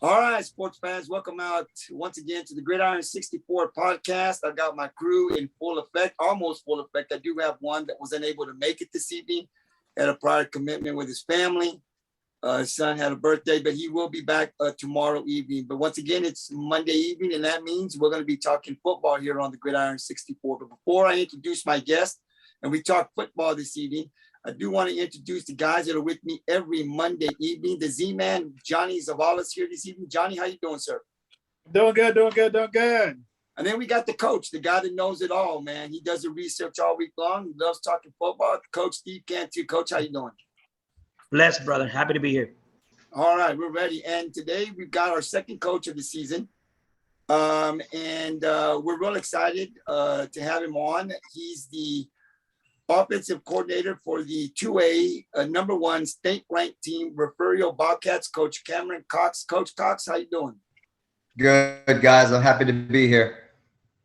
All right, sports fans, welcome out once again to the Gridiron 64 podcast. I got my crew in full effect, almost full effect. I do have one that was unable to make it this evening, had a prior commitment with his family. His son had a birthday, but he will be back tomorrow evening. But once again, it's Monday evening, and that means we're going to be talking football here on the Gridiron 64. But before I introduce my guest and we talk football this evening, I do want to introduce the guys that are with me every Monday evening. The Z-Man, Johnny Zavala's here this evening. Johnny, how you doing, sir? Doing good. And then we got the coach, the guy that knows it all, man. He does the research all week long. He loves talking football. Coach Steve Cantu. Coach, how you doing? Blessed, brother. Happy to be here. All right, we're ready. And today we've got our second coach of the season. We're real excited to have him on. He's the offensive coordinator for the 2A number one state-ranked team, Refugio Bobcats, Coach Cameron Cox. Coach Cox, how you doing? Good, guys. I'm happy to be here.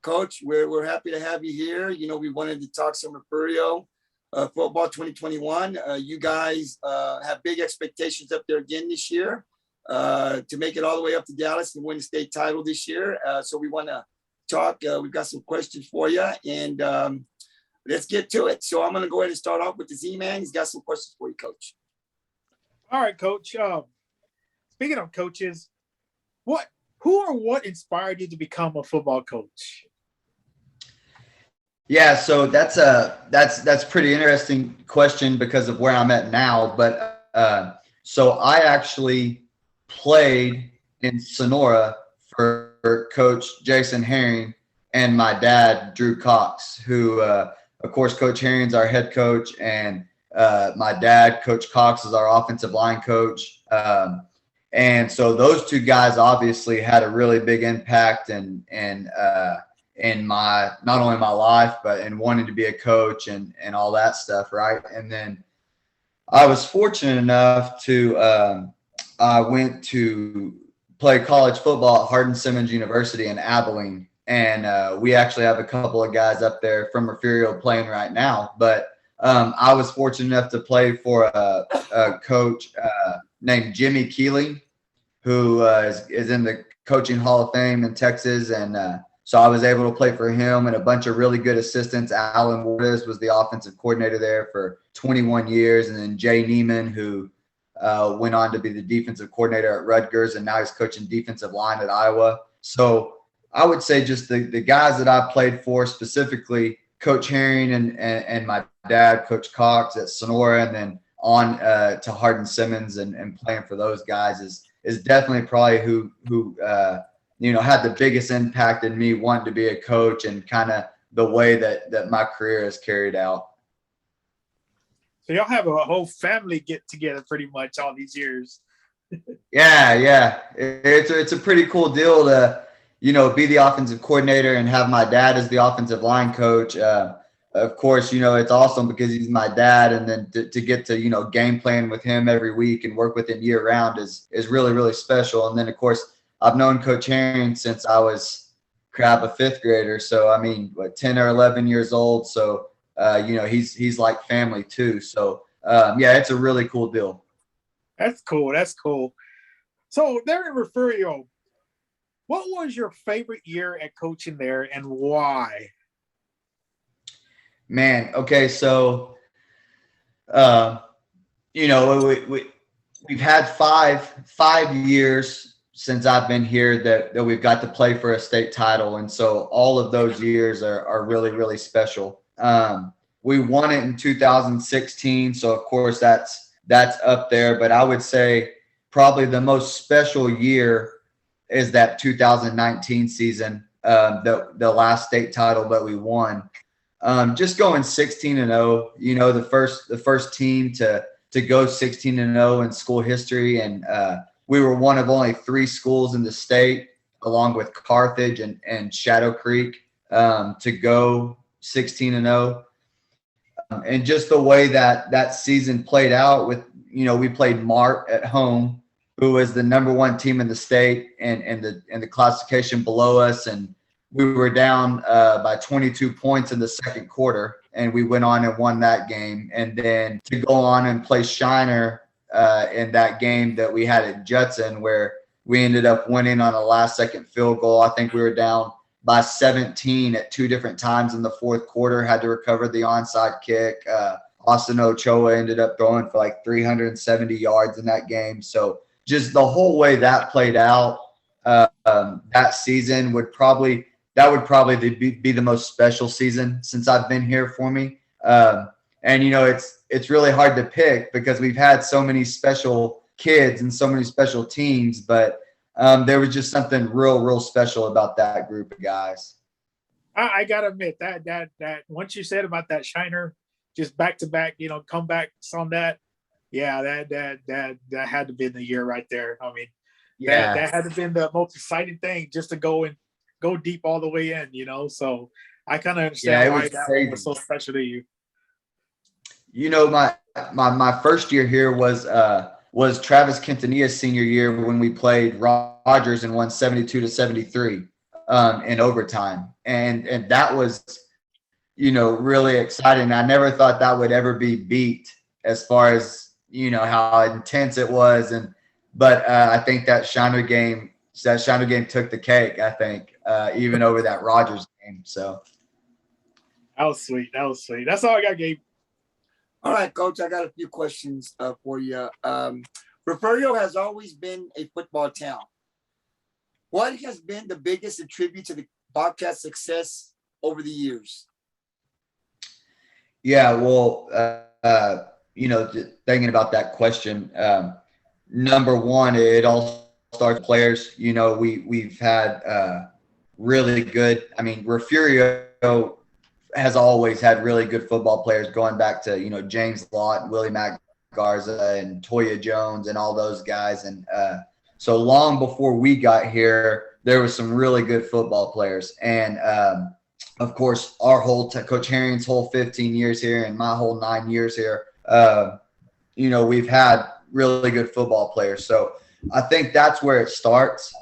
Coach, we're happy to have you here. You know, we wanted to talk some Refugio football 2021. You guys have big expectations up there again this year to make it all the way up to Dallas and win the state title this year. So we want to talk. We've got some questions for you, and let's get to it. So I'm going to go ahead and start off with the Z-Man. He's got some questions for you, Coach. All right, Coach. Speaking of coaches, who or what inspired you to become a football coach? Yeah, so that's pretty interesting question because of where I'm at now. But so I actually played in Sonora for Coach Jason Herring and my dad, Drew Cox, who of course, Coach Herring's our head coach, and my dad, Coach Cox, is our offensive line coach. And so those two guys obviously had a really big impact in my not only my life, but in wanting to be a coach and all that stuff, right? And then I was fortunate enough to I went to play college football at Hardin-Simmons University in Abilene. And we actually have a couple of guys up there from Refugio playing right now. But I was fortunate enough to play for a coach named Jimmy Keeling, who is in the Coaching Hall of Fame in Texas. And so I was able to play for him and a bunch of really good assistants. Alan Wardes was the offensive coordinator there for 21 years. And then Jay Neiman, who went on to be the defensive coordinator at Rutgers, and now he's coaching defensive line at Iowa. So I would say just the guys that I played for, specifically Coach Herring and my dad, Coach Cox at Sonora, and then on to Hardin-Simmons and playing for those guys is definitely probably who had the biggest impact in me wanting to be a coach and kind of the way that my career has carried out. So y'all have a whole family get together pretty much all these years. Yeah. It's a pretty cool deal to be the offensive coordinator and have my dad as the offensive line coach. Of course, it's awesome because he's my dad, and then to get to, game plan with him every week and work with him year round is really, really special. And then, of course, I've known Coach Herring since I was a fifth grader. So, 10 or 11 years old. So, he's like family too. So, it's a really cool deal. That's cool. So there in Refugio, what was your favorite year at coaching there and why? Man, okay, so we've had five years since I've been here that we've got to play for a state title, and so all of those years are really, really special. We won it in 2016, so of course that's up there, but I would say probably the most special year is that 2019 season, the last state title that we won. Just going 16-0, the first team to go 16-0 in school history, and we were one of only 3 schools in the state, along with Carthage and Shadow Creek, to go 16-0. And just the way that season played out with, we played Mart at home, who was the number 1 team in the state and the classification below us. And we were down by 22 points in the second quarter, and we went on and won that game. And then to go on and play Shiner in that game that we had at Judson, where we ended up winning on a last-second field goal. I think we were down by 17 at 2 different times in the fourth quarter, had to recover the onside kick. Austin Ochoa ended up throwing for like 370 yards in that game. So just the whole way that played out that season would probably be the most special season since I've been here for me. And, you know, it's really hard to pick because we've had so many special kids and so many special teams, but there was just something real special about that group of guys. I gotta admit that once you said about that Shiner, just back to back, you know, comebacks on that. Yeah, that had to be the year right there. I mean, Yeah, that had to been the most exciting thing, just to go deep all the way in, you know. So I kind of understand why that one was so special to you. You know, my first year here was Travis Quintanilla's senior year when we played Rogers and won 72-73 in overtime, and that was, you know, really exciting. I never thought that would ever be beat as far as, you know, how intense it was. But I think that Shiner game took the cake, I think, even over that Rogers game. So that was sweet. That's all I got, Gabe. All right, Coach, I got a few questions for you. Refugio has always been a football town. What has been the biggest attribute to the Bobcats' success over the years? Yeah, well, you know, thinking about that question, number one, it all starts with players. You know, we've had really good. I mean, Refugio has always had really good football players, going back to, you know, James Lott, Willie Mack Garza, and Toya Jones, and all those guys. And so long before we got here, there was some really good football players. And of course, our whole Coach Herring's whole 15 years here and my whole 9 years here, you know, we've had really good football players. So I think that's where it starts,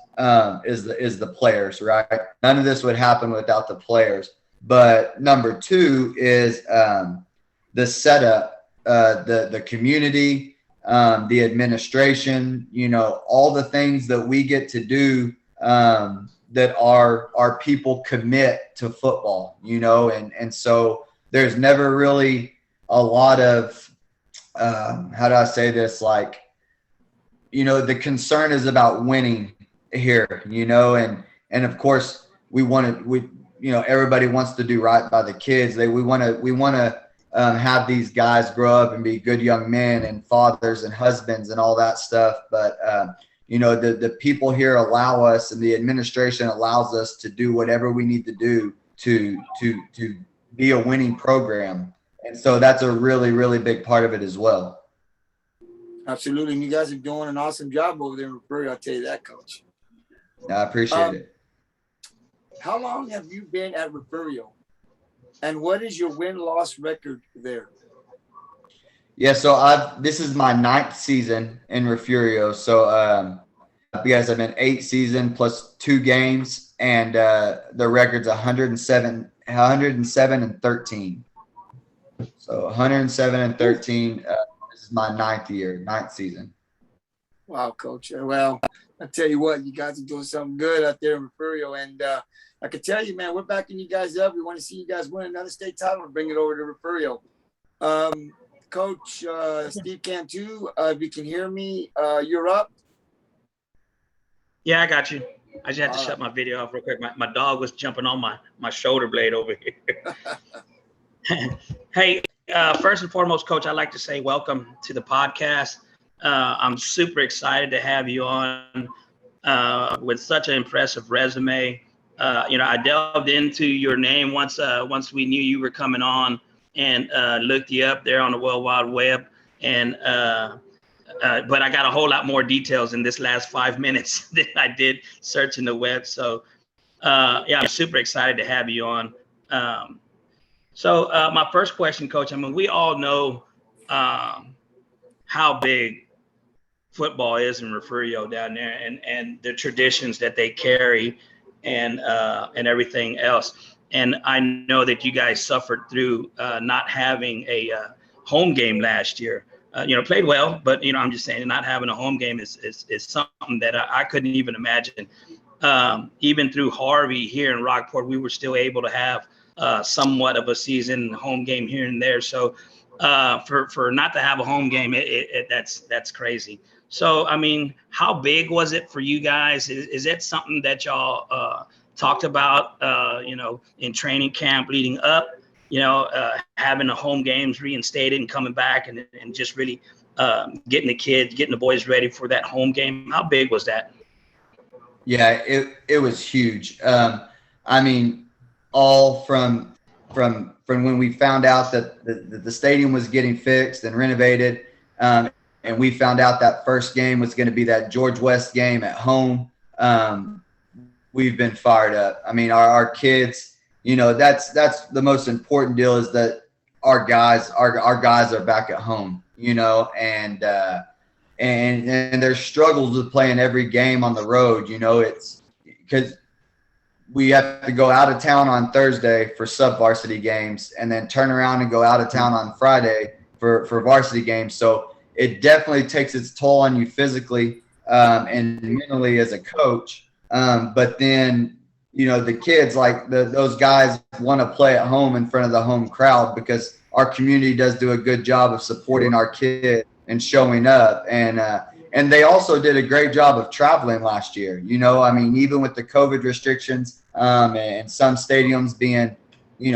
is the players, right? None of this would happen without the players. But number two is the setup, the community, the administration, you know, all the things that we get to do that our people commit to football, you know, and so there's never really a lot of how do I say this, like, you know, the concern is about winning here, you know, and of course you know, everybody wants to do right by the kids. We want to have these guys grow up and be good young men and fathers and husbands and all that stuff. But you know, the people here allow us, and the administration allows us to do whatever we need to do to be a winning program. And so that's a really big part of it as well. Absolutely. And you guys are doing an awesome job over there in Refugio, I'll tell you that, Coach. I appreciate it. How long have you been at Refugio? And what is your win-loss record there? Yeah, so this is my 9th season in Refugio. So because I've been 8 seasons plus 2 games, and the record's 107 and 13. So 107 and 13. This is my 9th season. Wow, Coach. Well, I tell you what, you guys are doing something good out there in Refugio, and I can tell you, man, we're backing you guys up. We want to see you guys win another state title and bring it over to Refugio. Coach Steve Cantu, if you can hear me, you're up. Yeah, I got you. I just had to shut my video off real quick. My dog was jumping on my shoulder blade over here. Hey, first and foremost, Coach, I'd like to say welcome to the podcast. I'm super excited to have you on with such an impressive resume. You know, I delved into your name once we knew you were coming on, and looked you up there on the World Wide Web. And but I got a whole lot more details in this last 5 minutes than I did searching the web. So yeah, I'm super excited to have you on. So my first question, Coach, I mean, we all know how big football is in Refugio down there, and the traditions that they carry, and everything else. And I know that you guys suffered through not having a home game last year. played well, but I'm just saying not having a home game is something that I couldn't even imagine. Even through Harvey here in Rockport, we were still able to have somewhat of a season home game here and there. So for not to have a home game, that's crazy. So, I mean, how big was it for you guys? Is that something that y'all talked about, in training camp leading up, having the home games reinstated and coming back and just really getting the boys ready for that home game? How big was that? Yeah, it was huge. I mean, all from when we found out that the stadium was getting fixed and renovated, and we found out that first game was going to be that George West game at home. We've been fired up. I mean, our kids, that's the most important deal, is that our guys are back at home, and there's struggles with playing every game on the road. It's because we have to go out of town on Thursday for sub-varsity games and then turn around and go out of town on Friday for varsity games. So it definitely takes its toll on you physically and mentally as a coach. But then, the kids, like those guys, want to play at home in front of the home crowd, because our community does do a good job of supporting our kids and showing up. And they also did a great job of traveling last year. I mean, even with the COVID restrictions and some stadiums being,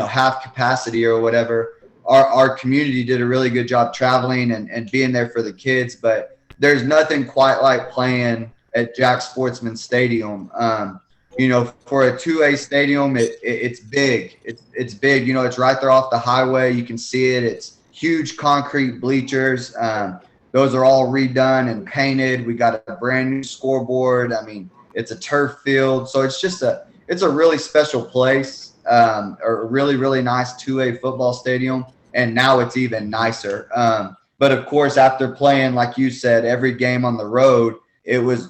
half capacity or whatever, our community did a really good job traveling and being there for the kids. But there's nothing quite like playing at Jack Sportsman Stadium. For a 2A stadium, it's big. It's big. It's right there off the highway. You can see it. It's huge concrete bleachers. Those are all redone and painted. We got a brand new scoreboard. I mean, it's a turf field. So it's just it's a really special place, a really, really nice 2A football stadium. And now it's even nicer. But of course, after playing, like you said, every game on the road, it was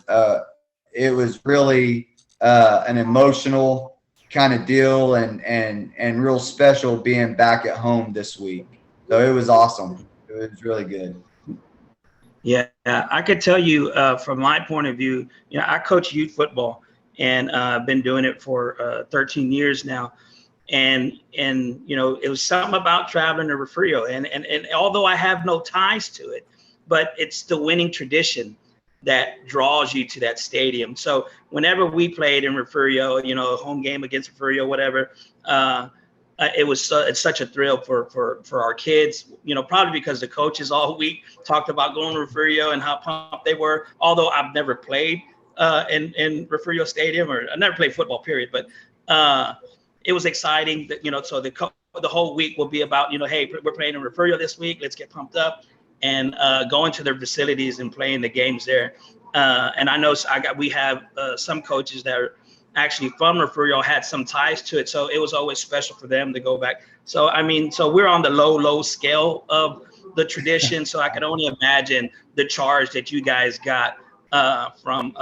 really an emotional kind of deal and real special being back at home this week. So it was awesome. It was really good. Yeah, I could tell you from my point of view, I coach youth football, and I've been doing it for 13 years now. And it was something about traveling to Refugio. And although I have no ties to it, but it's the winning tradition that draws you to that stadium. So whenever we played in Refugio, a home game against Refugio, whatever, it's such a thrill for our kids, probably because the coaches all week talked about going to Refugio and how pumped they were. Although I've never played in Refugio Stadium, or I never played football, period. But it was exciting that, so the whole week will be about, hey, we're playing in Refugio this week. Let's get pumped up and going to their facilities and playing the games there. And I know we have some coaches that are actually from Refugio, had some ties to it. So it was always special for them to go back. So, I mean, so we're on the low scale of the tradition. So I can only imagine the charge that you guys got from,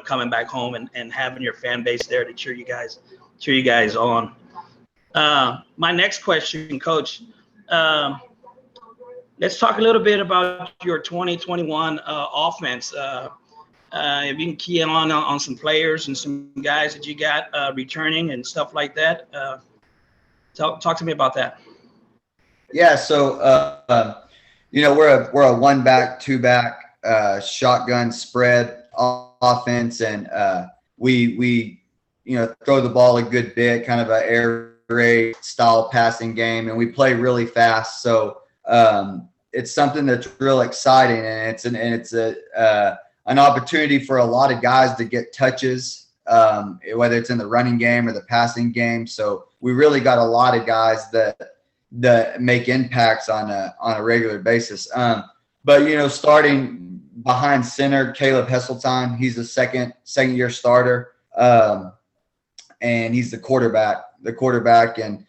coming back home and having your fan base there to cheer you guys on. My next question, Coach, let's talk a little bit about your 2021 offense. If you can key on some players and some guys that you got returning and stuff like that. Talk to me about that. Yeah, so we're a 1-back, 2-back shotgun spread offense, and we throw the ball a good bit, kind of an air raid style passing game, and we play really fast. So it's something that's real exciting, and it's an opportunity for a lot of guys to get touches, whether it's in the running game or the passing game. So we really got a lot of guys that make impacts on a regular basis. But starting behind center, Caleb Hesseltine, he's a second year starter, and he's the quarterback, and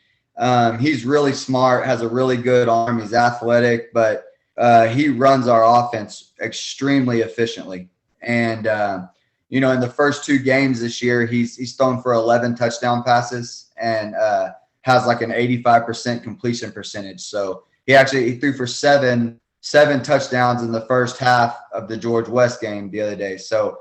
he's really smart, has a really good arm. He's athletic, but he runs our offense extremely efficiently. And, in the first 2 games this year, he's thrown for 11 touchdown passes and has like an 85% completion percentage. So he threw for 7 7 touchdowns in the first half of the George West game the other day. So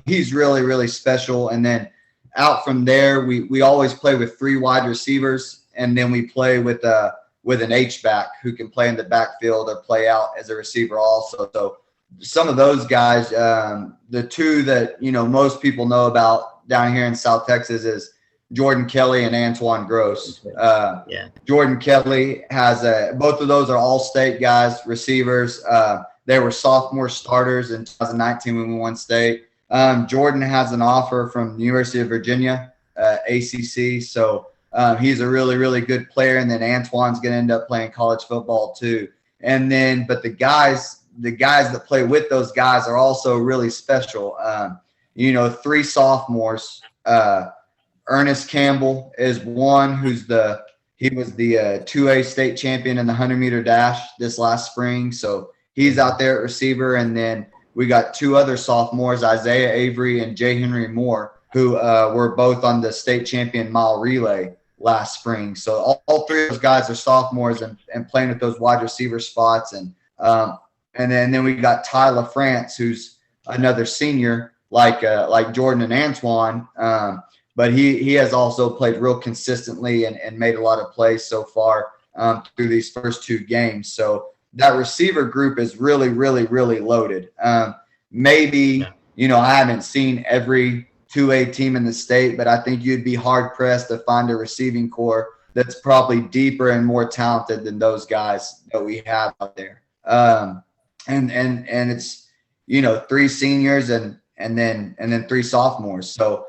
he's really, really special. And then out from there, we always play with 3 wide receivers, and then we play with an H-back who can play in the backfield or play out as a receiver also. So some of those guys, the 2 that, most people know about down here in South Texas is Jordan Kelly and Antoine Gross. Jordan Kelly has both of those are all-state guys, receivers. They were sophomore starters in 2019 when we won state. Jordan has an offer from the University of Virginia, ACC. So he's a really, really good player. And then Antoine's going to end up playing college football too. And then, but the guys that play with those guys are also really special. 3 sophomores. Ernest Campbell is one he was the 2A state champion in the 100-meter dash this last spring. So he's out there at receiver. And then we got 2 other sophomores, Isaiah Avery and Jay Henry Moore, who were both on the state champion mile relay last spring. So all 3 of those guys are sophomores and playing with those wide receiver spots. And then we got Ty LaFrance, who's another senior like Jordan and Antoine. But he has also played real consistently and made a lot of plays so far through these first 2 games. So that receiver group is really, really, really loaded. I haven't seen every 2A team in the state, but I think you'd be hard-pressed to find a receiving core that's probably deeper and more talented than those guys that we have out there. And it's, 3 seniors and then 3 sophomores. So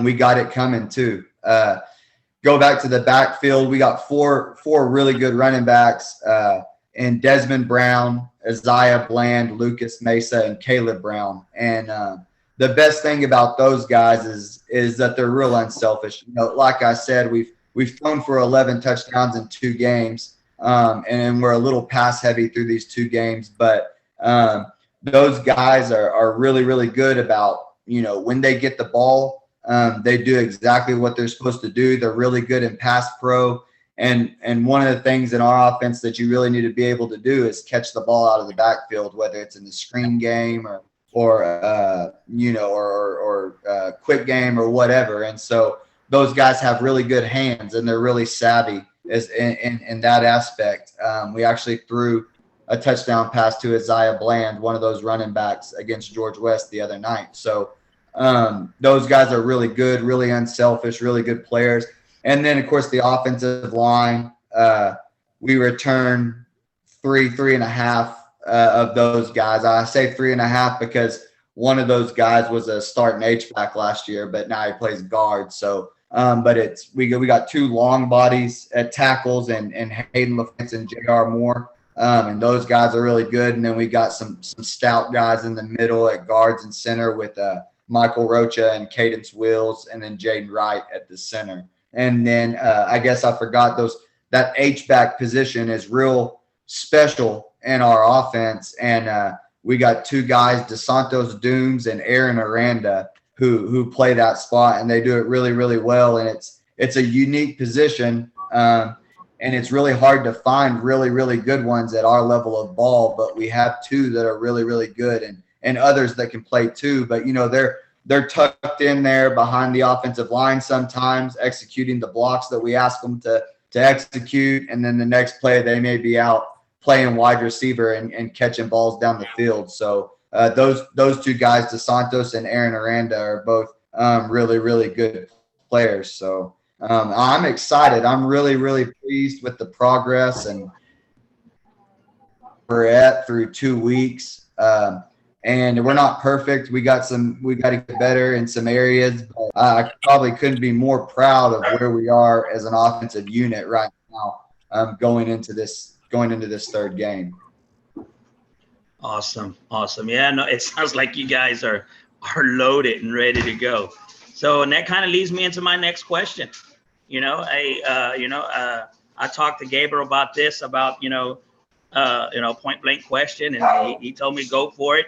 we got it coming too. Go back to the backfield. We got four really good running backs, and Desmond Brown, Isaiah Bland, Lucas Mesa, and Caleb Brown. And the best thing about those guys is that they're real unselfish. Like I said, we've thrown for 11 touchdowns in 2 games, and we're a little pass heavy through these 2 games. But those guys are really, really good about, when they get the ball. They do exactly what they're supposed to do. They're really good in pass pro. And one of the things in our offense that you really need to be able to do is catch the ball out of the backfield, whether it's in the screen game or quick game or whatever. And so those guys have really good hands and they're really savvy in that aspect. We actually threw a touchdown pass to Isaiah Bland, one of those running backs, against George West the other night. So those guys are really good, really unselfish, really good players. And then, of course, the offensive line, we return 3.5 of those guys. I say 3.5 because one of those guys was a starting H-back last year, but now he plays guard. So, but we got 2 long bodies at tackles and Hayden LaFrance and J.R. Moore. And those guys are really good. And then we got some stout guys in the middle at guards and center with Michael Rocha and Cadence Wills, and then Jaden Wright at the center. And then I guess I forgot that H-back position is real special in our offense. And we got 2 guys, DeSantos Dooms and Aaron Aranda, who play that spot, and they do it really, really well. And it's a unique position, and it's really hard to find really, really good ones at our level of ball. But we have 2 that are really, really good, and others that can play too. But, they're tucked in there behind the offensive line sometimes, executing the blocks that we ask them to execute. And then the next play, they may be out playing wide receiver and catching balls down the field. So those 2 guys, DeSantos and Aaron Aranda, are both really, really good players. So I'm excited. I'm really, really pleased with the progress and we're at through 2 weeks. And we're not perfect. We got to get better in some areas. But I probably couldn't be more proud of where we are as an offensive unit right now, going into this 3rd game. Awesome. Yeah, no, it sounds like you guys are loaded and ready to go. So, and that kind of leads me into my next question. I talked to Gabriel about this, point blank question, and he told me go for it.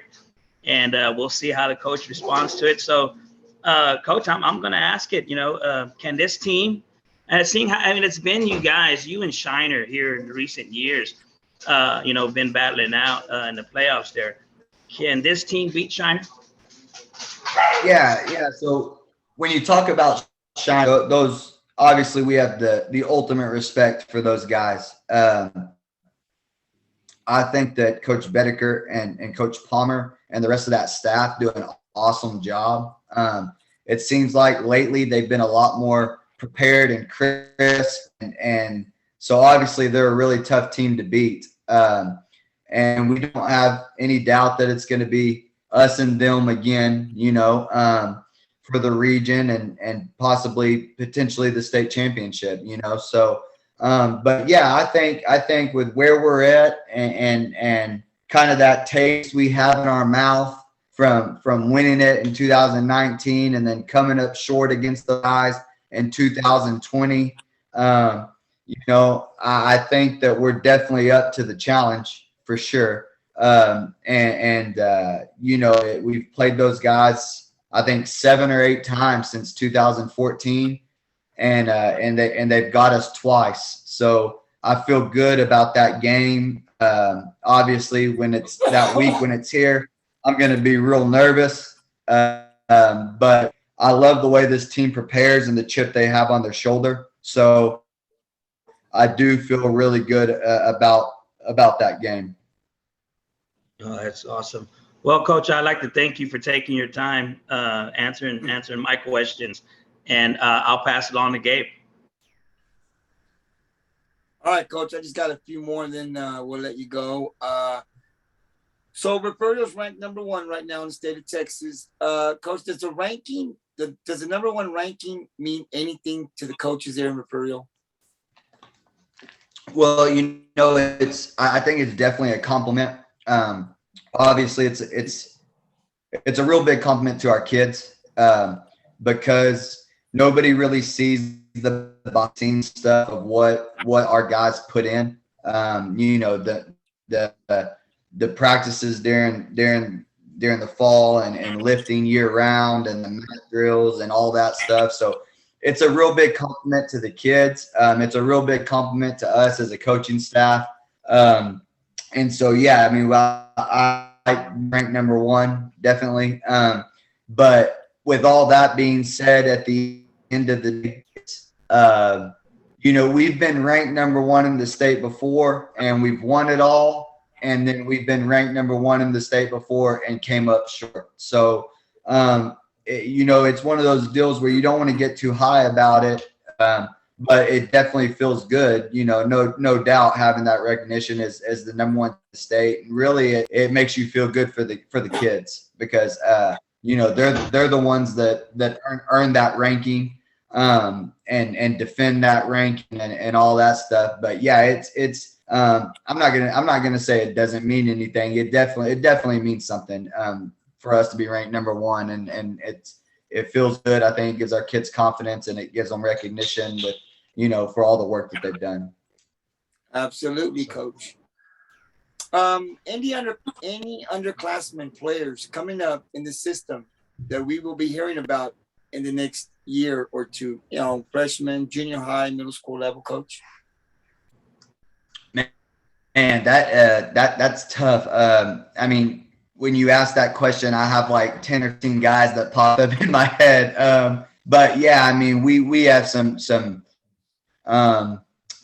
And we'll see how the coach responds to it. So, Coach, I'm going to ask it. Can this team, seeing how it's been you and Shiner here in recent years, been battling out in the playoffs there. Can this team beat Shiner? Yeah. So when you talk about Shiner, those obviously we have the ultimate respect for those guys. I think that Coach Bedecker and Coach Palmer and the rest of that staff do an awesome job. It seems like lately they've been a lot more prepared and crisp, and so obviously they're a really tough team to beat. And we don't have any doubt that it's going to be us and them again, for the region and potentially the state championship, So, but yeah, I think with where we're at and kind of that taste we have in our mouth from winning it in 2019 and then coming up short against the guys in 2020, I think that we're definitely up to the challenge for sure. We've played those guys, I think 7 or 8 times since 2014, and they've got us twice. So I feel good about that game. Obviously, when it's that week, when it's here, I'm going to be real nervous. But I love the way this team prepares and the chip they have on their shoulder. So I do feel really good about that game. Oh, that's awesome. Well, Coach, I'd like to thank you for taking your time answering my questions, and I'll pass it on to Gabe. All right, Coach, I just got a few more, and then we'll let you go. So Refugio's ranked number 1 right now in the state of Texas. Coach, does the number 1 ranking mean anything to the coaches there in Refugio? Well, I think it's definitely a compliment. Obviously it's a real big compliment to our kids, because nobody really sees the boxing stuff of what our guys put in. The practices during the fall and lifting year round and the mat drills and all that stuff. So it's a real big compliment to the kids. It's a real big compliment to us as a coaching staff. And so, yeah, I mean, I rank number 1, definitely. But with all that being said, at the end of the day, we've been ranked number 1 in the state before, and we've won it all. And then we've been ranked number 1 in the state before and came up short. So, it's one of those deals where you don't want to get too high about it. But it definitely feels good, no doubt having that recognition as the number 1 in the state. And really, it makes you feel good for the kids because, they're the ones that earn that ranking and defend that ranking and all that stuff. But yeah, it's I'm not gonna say it doesn't mean anything. It definitely means something for us to be ranked number 1, and it feels good. I think it gives our kids confidence and it gives them recognition with, for all the work that they've done. Absolutely, Coach. Any underclassmen players coming up in the system that we will be hearing about in the next year or two, freshman, junior high, middle school level, Coach? Man, that's tough. I mean, when you ask that question, I have like 10 or 15 guys that pop up in my head. But yeah, I mean, we have some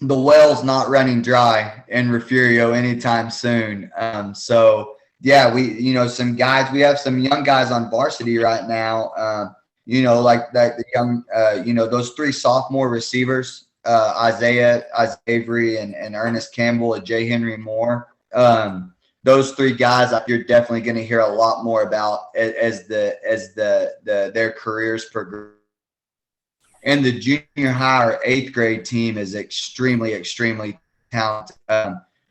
the well's not running dry in Refugio anytime soon. So yeah, we some guys, we have some young guys on varsity right now. Like the young, those 3 sophomore receivers, Isaiah Avery and Ernest Campbell and J. Henry Moore. Those 3 guys you're definitely going to hear a lot more about as their careers progress. And the junior high or 8th grade team is extremely, extremely talented.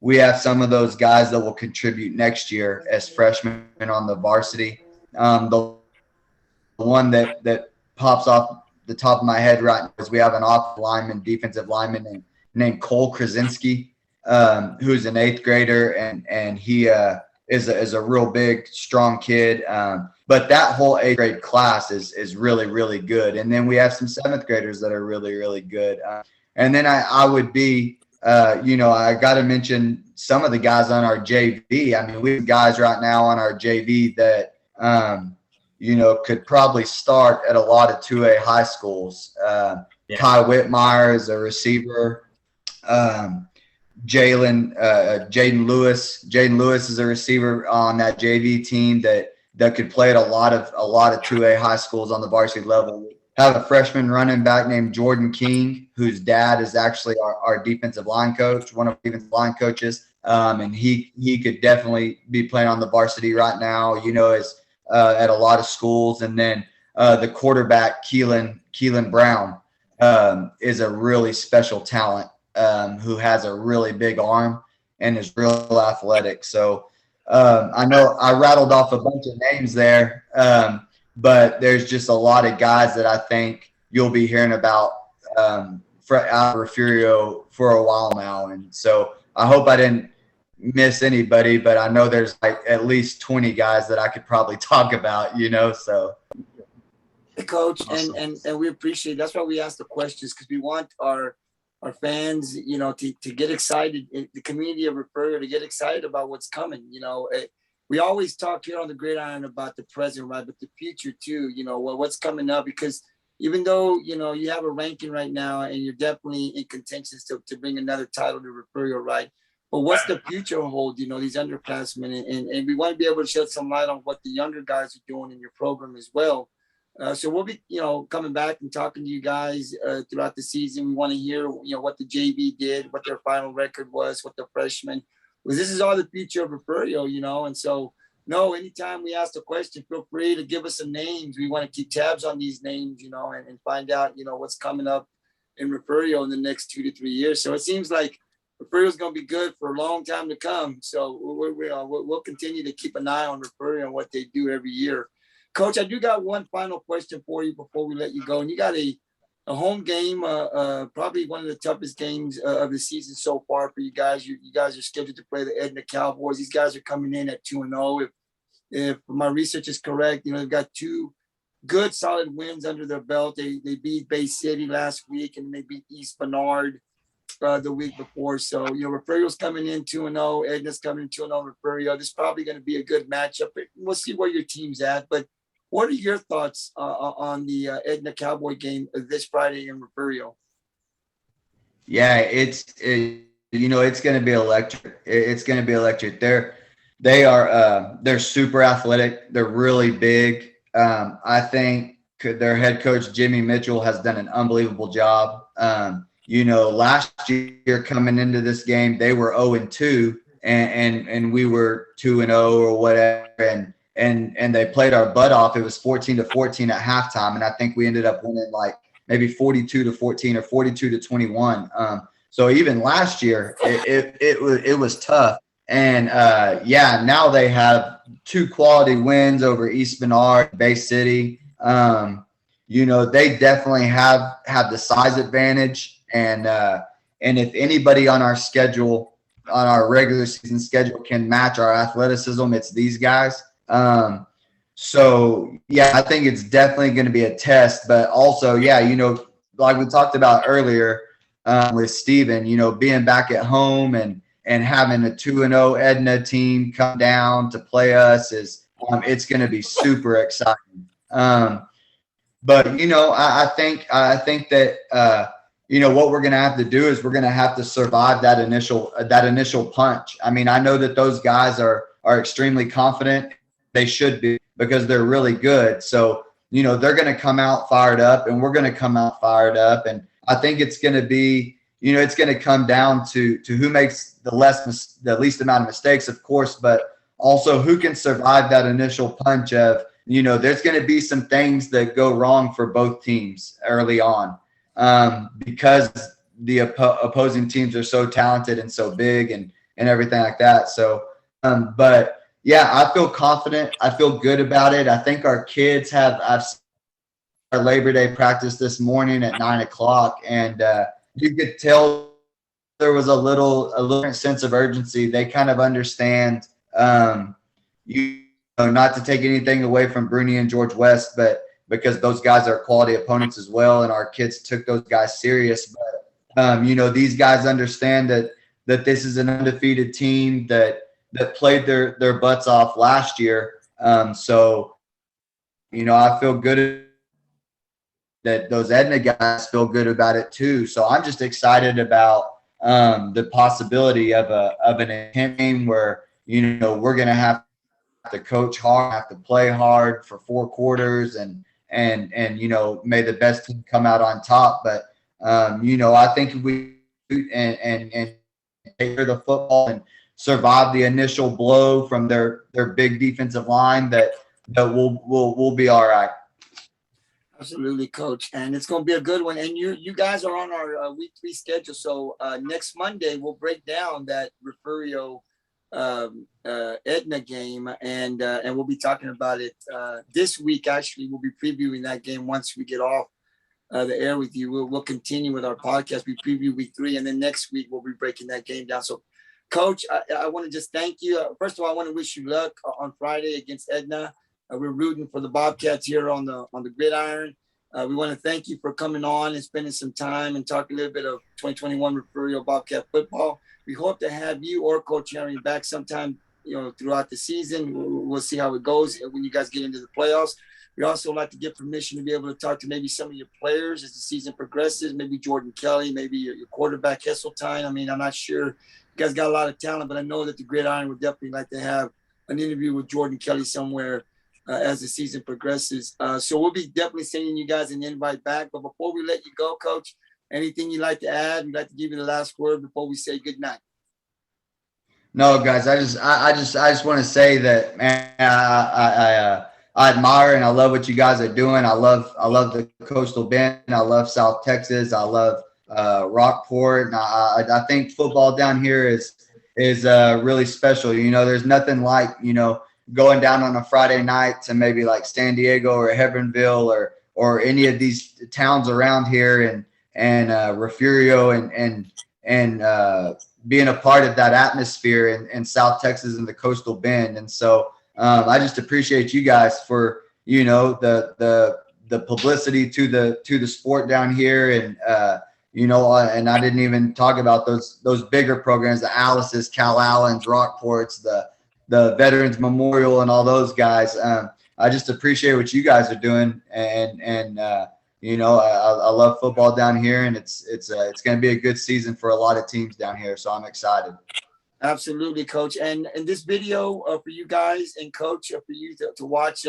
We have some of those guys that will contribute next year as freshmen on the varsity. The one that pops off the top of my head right now is we have an defensive lineman named Cole Krasinski, who's an 8th grader, and he is a real big, strong kid. But that whole 8th grade class is really, really good. And then we have some 7th graders that are really, really good. And then I would be I got to mention some of the guys on our JV. I mean, we have guys right now on our JV that, could probably start at a lot of 2A high schools. Ty Whitmire is a receiver. Jaden Lewis. Jaden Lewis is a receiver on that JV team that could play at a lot of 2A high schools on the varsity level. Have a freshman running back named Jordan King, whose dad is actually our defensive line coach, one of our defensive line coaches. And he could definitely be playing on the varsity right now, is at a lot of schools. And then the quarterback, Keelan Brown, is a really special talent who has a really big arm and is real athletic. So I know I rattled off a bunch of names there, but there's just a lot of guys that I think you'll be hearing about out of Refugio for a while now. And so I hope I didn't miss anybody, but I know there's like at least 20 guys that I could probably talk about, so. Coach, Awesome. and we appreciate it. That's why we ask the questions, because we want our fans, to get excited, the community of Refugio to get excited about what's coming. We always talk here on the Gridiron about the present, right, but the future too. What's coming up, because even though you have a ranking right now and you're definitely in contention to bring another title to Refugio, right? But what's the future hold? These underclassmen, and we want to be able to shed some light on what the younger guys are doing in your program as well. So we'll be, coming back and talking to you guys throughout the season. We want to hear, what the JV did, what their final record was, what the freshmen, because this is all the future of Refugio, And so, anytime we ask a question, feel free to give us some names. We want to keep tabs on these names, and find out, what's coming up in Refugio in the next 2 to 3 years. So it seems like Refugio is going to be good for a long time to come. So we'll continue to keep an eye on Refugio and what they do every year. Coach, I do got one final question for you before we let you go. And you got a home game, probably one of the toughest games of the season so far for you guys. You guys are scheduled to play the Edna Cowboys. These guys are coming in at 2-0. If my research is correct, they've got 2 good, solid wins under their belt. They beat Bay City last week, and they beat East Bernard the week before. So, Refugio's coming in 2-0. Edna's coming in 2-0. Refugio. This is probably going to be a good matchup. We'll see where your team's at, but what are your thoughts on the Edna Cowboy game this Friday in Refugio? Yeah, it's going to be electric. It's going to be electric. They're super athletic. They're really big. I think their head coach Jimmy Mitchell has done an unbelievable job. Last year coming into this game, they were 0-2, and we were 2-0 or whatever, and they played our butt off. It was 14-14 at halftime, and I think we ended up winning like maybe 42-14 or 42-21. So even last year, it was tough. And now they have 2 quality wins over East Bernard, Bay City. They definitely have the size advantage, and if anybody on our schedule, on our regular season schedule, can match our athleticism, it's these guys. So yeah, I think it's definitely going to be a test, but also, like we talked about earlier, with Steven, being back at home and having a 2-0 Edna team come down to play us is, it's going to be super exciting. But I think that, what we're going to have to do is we're going to have to survive that initial punch. I mean, I know that those guys are extremely confident. They should be, because they're really good. So, they're going to come out fired up, and we're going to come out fired up. And I think it's going to be, it's going to come down to who makes the least amount of mistakes, of course, but also who can survive that initial punch of, there's going to be some things that go wrong for both teams early on, because the opposing teams are so talented and so big and everything like that. So, but yeah, I feel confident. I feel good about it. I think our kids I've our Labor Day practice this morning at 9:00, and you could tell there was a little sense of urgency. They kind of understand, not to take anything away from Bruni and George West, but because those guys are quality opponents as well, and our kids took those guys serious. these guys understand that this is an undefeated team that played their butts off last year. So, I feel good that those Edna guys feel good about it too. So I'm just excited about the possibility of an game where, we're going to have to coach hard, have to play hard for 4 quarters and may the best team come out on top. But, I think we and take care of the football and survive the initial blow from their big defensive line, that we'll be all right. Absolutely, Coach. And it's going to be a good one. And you guys are on our week 3 schedule. So next Monday, we'll break down that Refugio Edna game, and we'll be talking about it this week. Actually, we'll be previewing that game once we get off the air with you. We'll continue with our podcast. We preview week 3, and then next week we'll be breaking that game down. So, Coach, I want to just thank you. First of all, I want to wish you luck on Friday against Edna. We're rooting for the Bobcats here on the Gridiron. We want to thank you for coming on and spending some time and talking a little bit of 2021 Refugio Bobcat football. We hope to have you or Coach Henry back sometime, throughout the season. We'll see how it goes when you guys get into the playoffs. We also like to get permission to be able to talk to maybe some of your players as the season progresses, maybe Jordan Kelly, maybe your quarterback Hesseltine. I mean, I'm not sure. You guys got a lot of talent, but I know that the Gridiron would definitely like to have an interview with Jordan Kelly somewhere as the season progresses. So we'll be definitely sending you guys an invite back. But before we let you go, Coach, anything you'd like to add? We'd like to give you the last word before we say good night. No, guys, I just want to say that, man, I admire and I love what you guys are doing. I love the Coastal Bend. I love South Texas. I love Rockport. And I think football down here is really special. There's nothing like, going down on a Friday night to maybe like San Diego or Heavenville or any of these towns around here and Refugio and being a part of that atmosphere in South Texas and the Coastal Bend. And so I just appreciate you guys for, the publicity to the sport down here. And, and I didn't even talk about those bigger programs, the Alice's, Cal Allen's, Rockport's, the Veterans Memorial and all those guys. I just appreciate what you guys are doing. And I love football down here, and it's going to be a good season for a lot of teams down here. So I'm excited. Absolutely, Coach. And this video for you guys and Coach, for you to watch,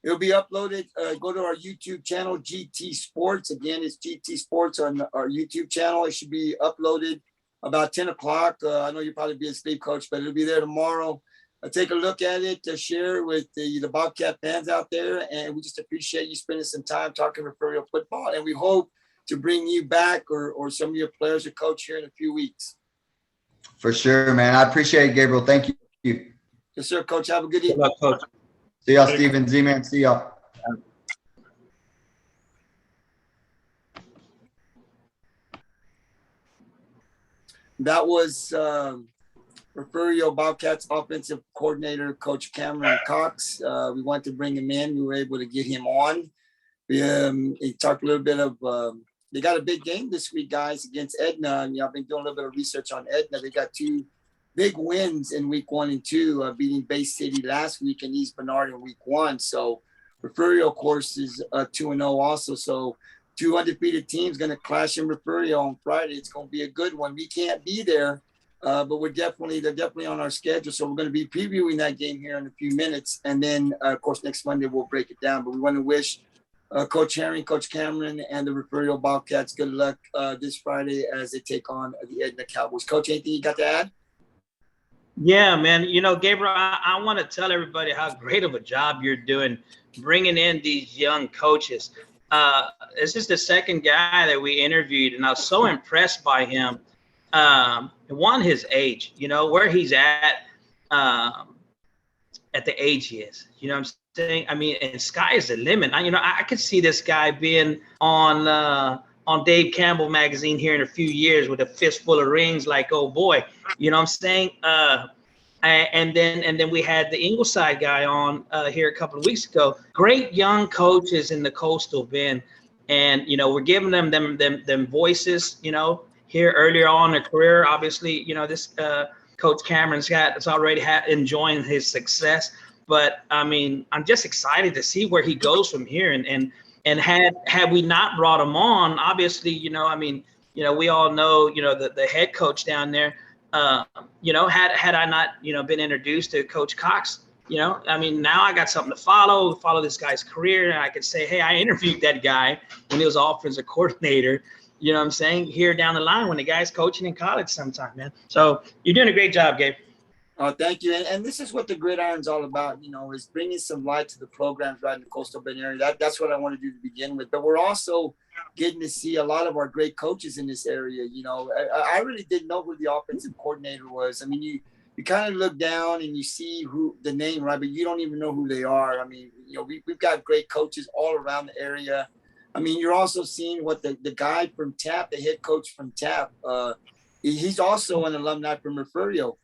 it'll be uploaded. Go to our YouTube channel, GT Sports. Again, it's GT Sports on our YouTube channel. It should be uploaded about 10 o'clock. I know you'll probably be asleep, Coach, but it'll be there tomorrow. Take a look at it, share with the Bobcat fans out there, and we just appreciate you spending some time talking Refugio football, and we hope to bring you back or some of your players or coach here in a few weeks. For sure, man. I appreciate it, Gabriel. Thank you. Yes, sir, Coach. Have a good evening. Good luck, Coach. See y'all, Steven. Z-Man. See y'all. That was Refugio Bobcats offensive coordinator, Coach Cameron Cox. We wanted to bring him in. We were able to get him on. He talked a little bit of they got a big game this week, guys, against Edna. I mean, I've been doing a little bit of research on Edna. They got 2 big wins in week 1 and 2, beating Bay City last week and East Bernard in week 1. So Refugio, of course, is 2-0 also. So 2 undefeated teams going to clash in Refugio on Friday. It's going to be a good one. We can't be there. But they're definitely on our schedule. So we're going to be previewing that game here in a few minutes. And then, of course, next Monday we'll break it down. But we want to wish Coach Henry, Coach Cameron, and the Refugio Bobcats good luck this Friday as they take on the Edna Cowboys. Coach, anything you got to add? Yeah, man. Gabriel, I want to tell everybody how great of a job you're doing bringing in these young coaches. This is the second guy that we interviewed, and I was so impressed by him. His age, where he's at the age he is, what I'm saying? I mean, and sky is the limit. I could see this guy being on Dave Campbell magazine here in a few years with a fistful of rings, like, oh boy, what I'm saying? And then we had the Ingleside guy on here a couple of weeks ago. Great young coaches in the Coastal Bend, and we're giving them voices, here earlier on in their career. Obviously, you know, this Coach Cameron's is already enjoying his success. But I mean, I'm just excited to see where he goes from here. And had we not brought him on, obviously, you know, I mean, you know, we all know, you know, the head coach down there, you know, had I not, you know, been introduced to Coach Cox, you know, I mean, now I got something to follow this guy's career. And I could say, hey, I interviewed that guy when he was offensive coordinator, you know what I'm saying, here down the line when the guy's coaching in college sometime, man. So you're doing a great job, Gabe. Oh, thank you. And this is what the Gridiron's all about, you know, is bringing some light to the programs right in the coastal Bend area. That's what I want to do to begin with. But we're also getting to see a lot of our great coaches in this area. You know, I really didn't know who the offensive coordinator was. I mean, you kind of look down and you see who the name, right? But you don't even know who they are. I mean, you know, we've got great coaches all around the area. I mean, you're also seeing what the guy from Taft, the head coach from Taft, he's also an alumni from Refugio.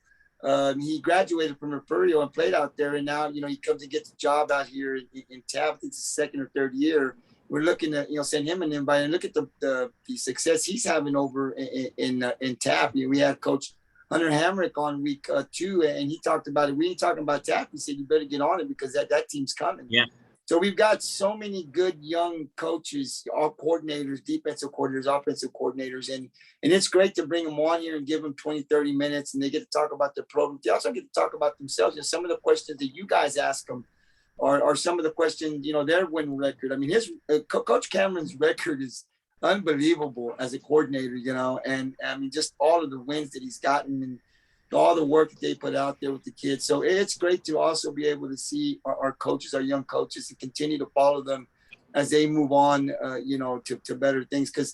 He graduated from Refugio and played out there, and now, you know, he comes and gets a job out here in Taft. It's his second or third year. We're looking to, you know, send him an invite and look at the success he's having over in Taft. You know, we had Coach Hunter Hamrick on week 2, and he talked about it. We ain't talking about Taft. He said, you better get on it because that team's coming. Yeah. So we've got so many good young coaches, all coordinators, defensive coordinators, offensive coordinators. And it's great to bring them on here and give them 20, 30 minutes, and they get to talk about their program. They also get to talk about themselves. And some of the questions that you guys ask them are some of the questions, you know, their win record. I mean, Coach Cameron's record is unbelievable as a coordinator, you know, and I mean, just all of the wins that he's gotten and all the work that they put out there with the kids. So it's great to also be able to see our coaches, our young coaches, and continue to follow them as they move on, you know, to better things. Because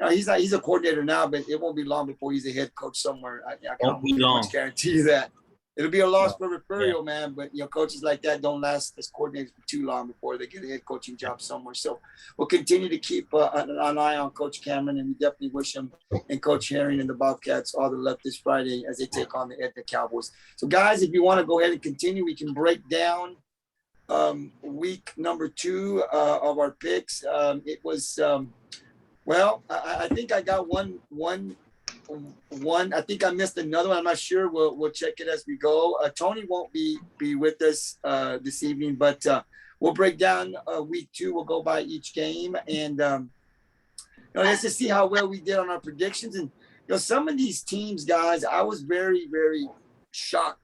he's a coordinator now, but it won't be long before he's a head coach somewhere. I can pretty much guarantee you that. It'll be a loss for Refugio, man, but, you know, coaches like that don't last as coordinators for too long before they get a head coaching job somewhere. So we'll continue to keep an eye on Coach Cameron, and we definitely wish him and Coach Herring and the Bobcats all the luck this Friday as they take on the Cowboys. So, guys, if you want to go ahead and continue, we can break down week number 2 of our picks. It was, I think I got one. I think I missed another one. I'm not sure. We'll check it as we go. Tony won't be with us this evening, but we'll break down week 2. We'll go by each game, and you know, let's just see how well we did on our predictions. And, you know, some of these teams, guys, I was very, very shocked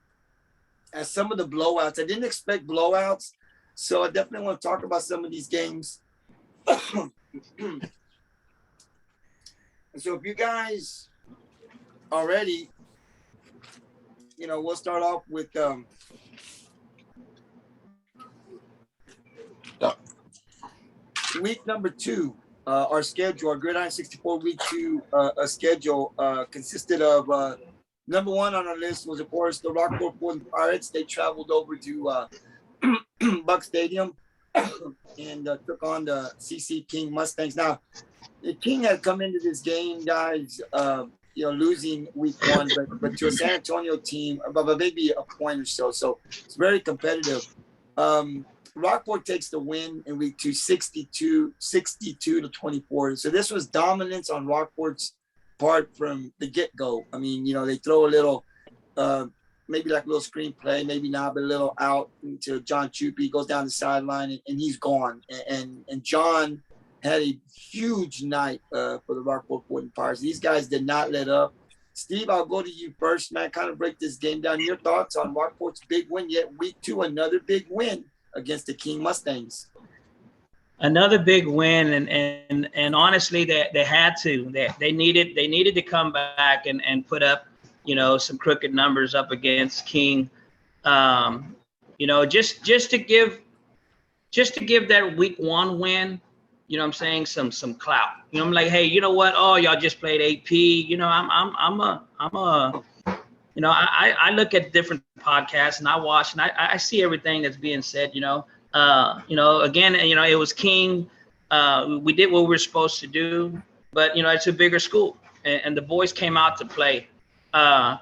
at some of the blowouts. I didn't expect blowouts, so I definitely want to talk about some of these games. And so if you guys already, you know, we'll start off with week number 2. Our schedule, our Gridiron 64 week 2 schedule consisted of number 1 on our list was, of course, the Rockport-Fulton Pirates. They traveled over to Bucs Stadium and took on the CC King Mustangs. Now, the King had come into this game, guys, you know, losing week 1, but to a San Antonio team, but maybe a point or so. So it's very competitive. Rockport takes the win in week 2, 62-24. So this was dominance on Rockport's part from the get-go. I mean, you know, they throw a little, maybe like a little screenplay, maybe not, but a little out into John Chupi, goes down the sideline, and he's gone. And John had a huge night for the Rockport-Fulton Pirates. These guys did not let up. Steve, I'll go to you first, man. Kind of break this game down. Your thoughts on Rockport's big win, yet week 2, another big win against the King Mustangs. Another big win, and honestly, they had to. They needed to come back and put up, you know, some crooked numbers up against King. You know, just to give that week 1 win, you know what I'm saying, some clout. You know, I'm like, hey, you know what? Oh, y'all just played AP. You know, you know, I look at different podcasts and I watch and I see everything that's being said, you know. You know, again, you know, it was King. We did what we were supposed to do, but, you know, it's a bigger school and the boys came out to play. I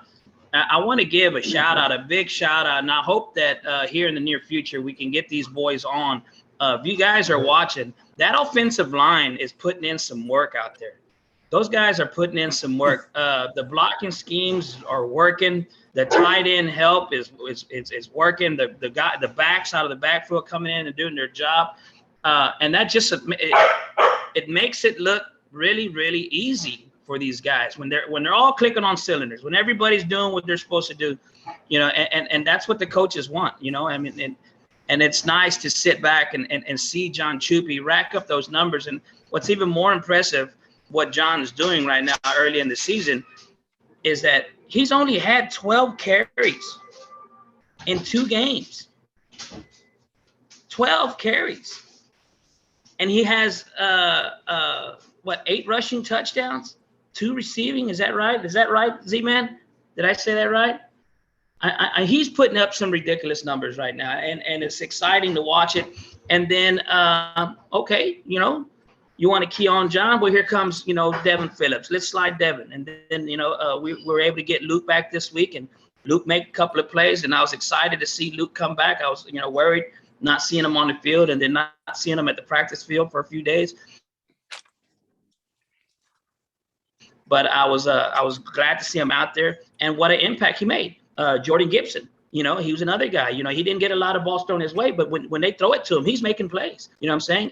want to give a big shout out, and I hope that here in the near future we can get these boys on. If you guys are watching, that offensive line is putting in some work out there. those guys are putting in some work. The blocking schemes are working. The tight end help is working. The backs out of the backfield coming in and doing their job, and that just it makes it look really, really easy for these guys when they're all clicking on cylinders, when everybody's doing what they're supposed to do, and that's what the coaches want, I mean, and it's nice to sit back and see John Chupi rack up those numbers. And what's even more impressive, what John is doing right now early in the season, is that he's only had 12 carries in 2 games. 12 carries. And he has 8 rushing touchdowns, 2 receiving. Is that right? Is that right, Z-Man? Did I say that right? He's putting up some ridiculous numbers right now, and it's exciting to watch it. And then, you want to key on John? Well, here comes, Devin Phillips. Let's slide Devin. And then, we were able to get Luke back this week, and Luke made a couple of plays, and I was excited to see Luke come back. I was, worried not seeing him on the field and then not seeing him at the practice field for a few days. But I was glad to see him out there, and what an impact he made. Jordan Gibson, he was another guy. He didn't get a lot of balls thrown his way, but when they throw it to him, he's making plays. You know what I'm saying?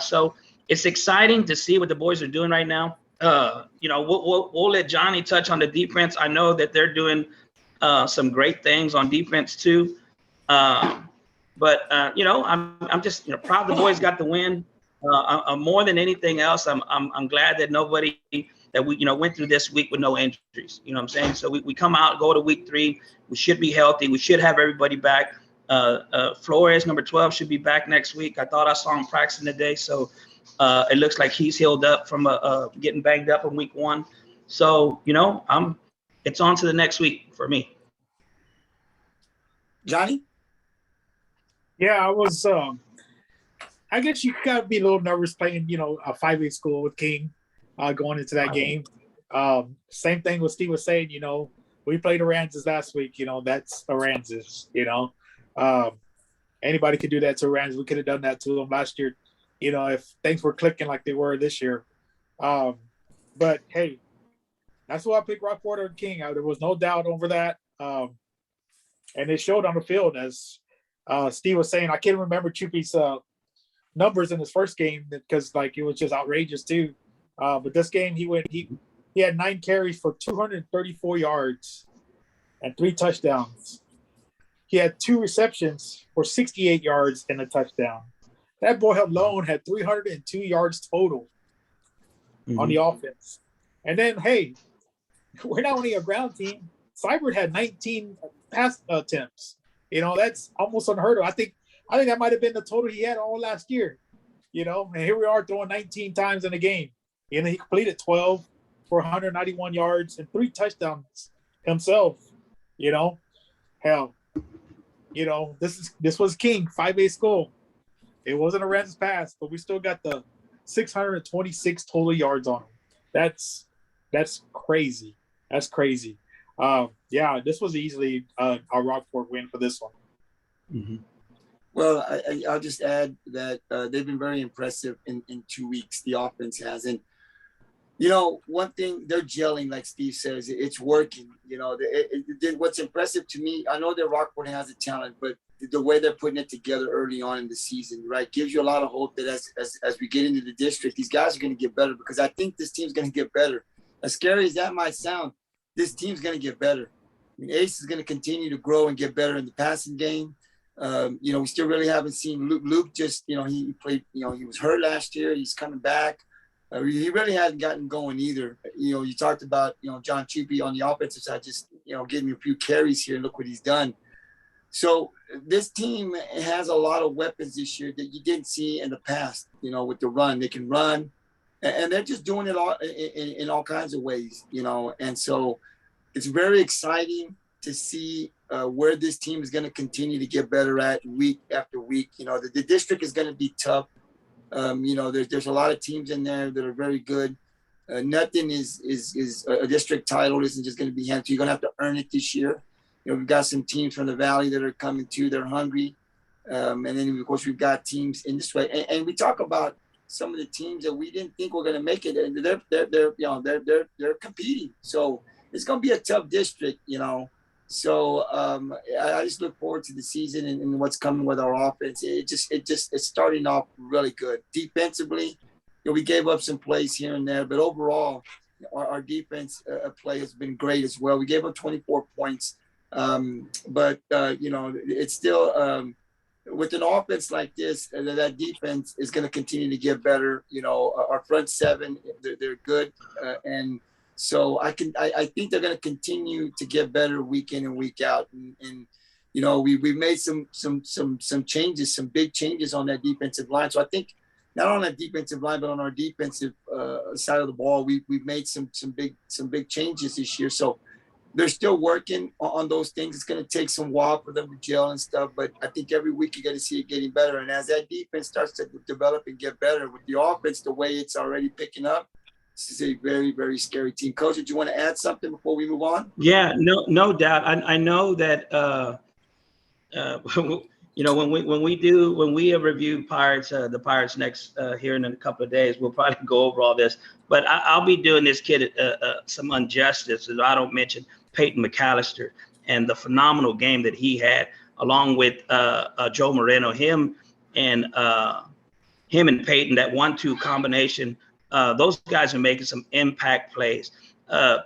So it's exciting to see what the boys are doing right now. We'll let Johnny touch on the defense. I know that they're doing some great things on defense too. But I'm just proud the boys got the win. More than anything else, I'm glad that nobody that we went through this week with no injuries. You know what I'm saying? So we come out, go to week 3. We should be healthy. We should have everybody back. Flores, number 12, should be back next week. I thought I saw him practicing today, so it looks like he's healed up from getting banged up in week 1. So it's on to the next week for me. Johnny? Yeah, I was. I guess you gotta be a little nervous playing, a 5A school with King, going into that game. Same thing what Steve was saying. We played Aransas last week. That's Aransas. Anybody could do that to Aransas. We could have done that to them last year. If things were clicking like they were this year. But hey, that's why I picked Rockport or King. There was no doubt over that. And it showed on the field, as Steve was saying. I can't remember Chupi's numbers in his first game because it was just outrageous too. But this game he had 9 carries for 234 yards and 3 touchdowns. He had 2 receptions for 68 yards and a touchdown. That boy alone had 302 yards total on the offense. And then, hey, we're not only a ground team. Seibert had 19 pass attempts. That's almost unheard of. I think that might have been the total he had all last year. And here we are throwing 19 times in a game. He completed 12 for 191 yards and 3 touchdowns himself. Hell, this was King 5A school. It wasn't a Aransas pass, but we still got the 626 total yards on him. That's crazy. That's crazy. This was easily a Rockport win for this one. Mm-hmm. Well, I'll just add that they've been very impressive in 2 weeks. The offense has, and one thing, they're gelling, like Steve says. It's working. What's impressive to me, I know that Rockport has a talent, but the way they're putting it together early on in the season, right, gives you a lot of hope that as we get into the district, these guys are going to get better, because I think this team's going to get better. As scary as that might sound, this team's going to get better. I mean, Ace is going to continue to grow and get better in the passing game. We still really haven't seen Luke. Luke just, he played, he was hurt last year. He's coming back. He really hasn't gotten going either. You talked about, John Chupi on the offensive side, just, getting a few carries here, and look what he's done. So this team has a lot of weapons this year that you didn't see in the past, with the run. They can run, and they're just doing it all in all kinds of ways, and so it's very exciting to see where this team is going to continue to get better at week after week. The district is going to be tough. There's a lot of teams in there that are very good. Nothing is a district title isn't just going to be handed to you. You're going to have to earn it this year. We've got some teams from the Valley that are coming too. They're hungry. And then, of course, we've got teams in this way. And we talk about some of the teams that we didn't think were going to make it, and they're competing. So it's going to be a tough district, So I just look forward to the season and what's coming with our offense. It's starting off really good. Defensively, we gave up some plays here and there, but overall, our defense play has been great as well. We gave up 24 points, but it's still with an offense like this, that defense is going to continue to get better. Our front seven, they're good, and so I think they're going to continue to get better week in and week out. And we made some changes, some big changes on that defensive line. So I think not on that defensive line, but on our defensive side of the ball, we've made some big changes this year. So they're still working on those things. It's going to take some while for them to gel and stuff, but I think every week you got to see it getting better. And as that defense starts to develop and get better with the offense, the way it's already picking up, this is a very, very scary team. Coach, did you want to add something before we move on? Yeah, no doubt. I know that when we review Pirates, the Pirates next here in a couple of days, we'll probably go over all this. But I'll be doing this kid some injustice if I don't mention Peyton McAllister and the phenomenal game that he had, along with Joe Moreno. Him and Peyton, that 1-2 combination. Those guys are making some impact plays.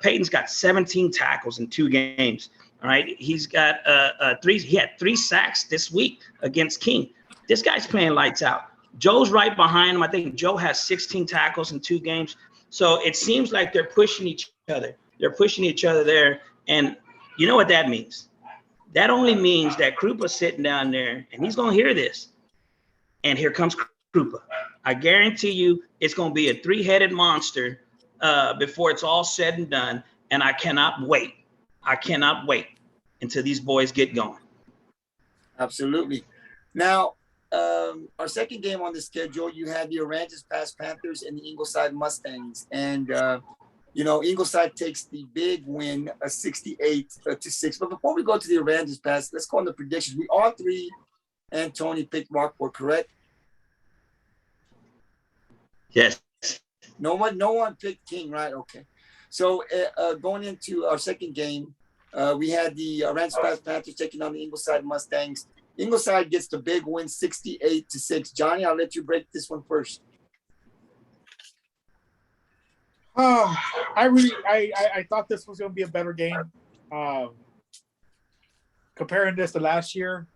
Peyton's got 17 tackles in 2 games. All right, he's got he had 3 sacks this week against King. This guy's playing lights out. Joe's right behind him. I think Joe has 16 tackles in 2 games. So it seems like they're pushing each other. They're pushing each other there. And you know what that means? That only means that Krupa's sitting down there and he's going to hear this. And here comes Krupa. I guarantee you it's going to be a 3-headed monster before it's all said and done. And I cannot wait. I cannot wait until these boys get going. Absolutely. Now, our second game on the schedule, you had the Aransas Panthers and the Ingleside Mustangs. And, Ingleside takes the big win, 68-6. But before we go to the Aransas Pass, let's go on the predictions. We all three and Tony picked Rockport, correct? Yes. No one picked King, right? Okay. So going into our second game, we had the Aransas Panthers taking on the Ingleside Mustangs. Ingleside gets the big win, 68-6. Johnny, I'll let you break this one first. I thought this was going to be a better game. Comparing this to last year,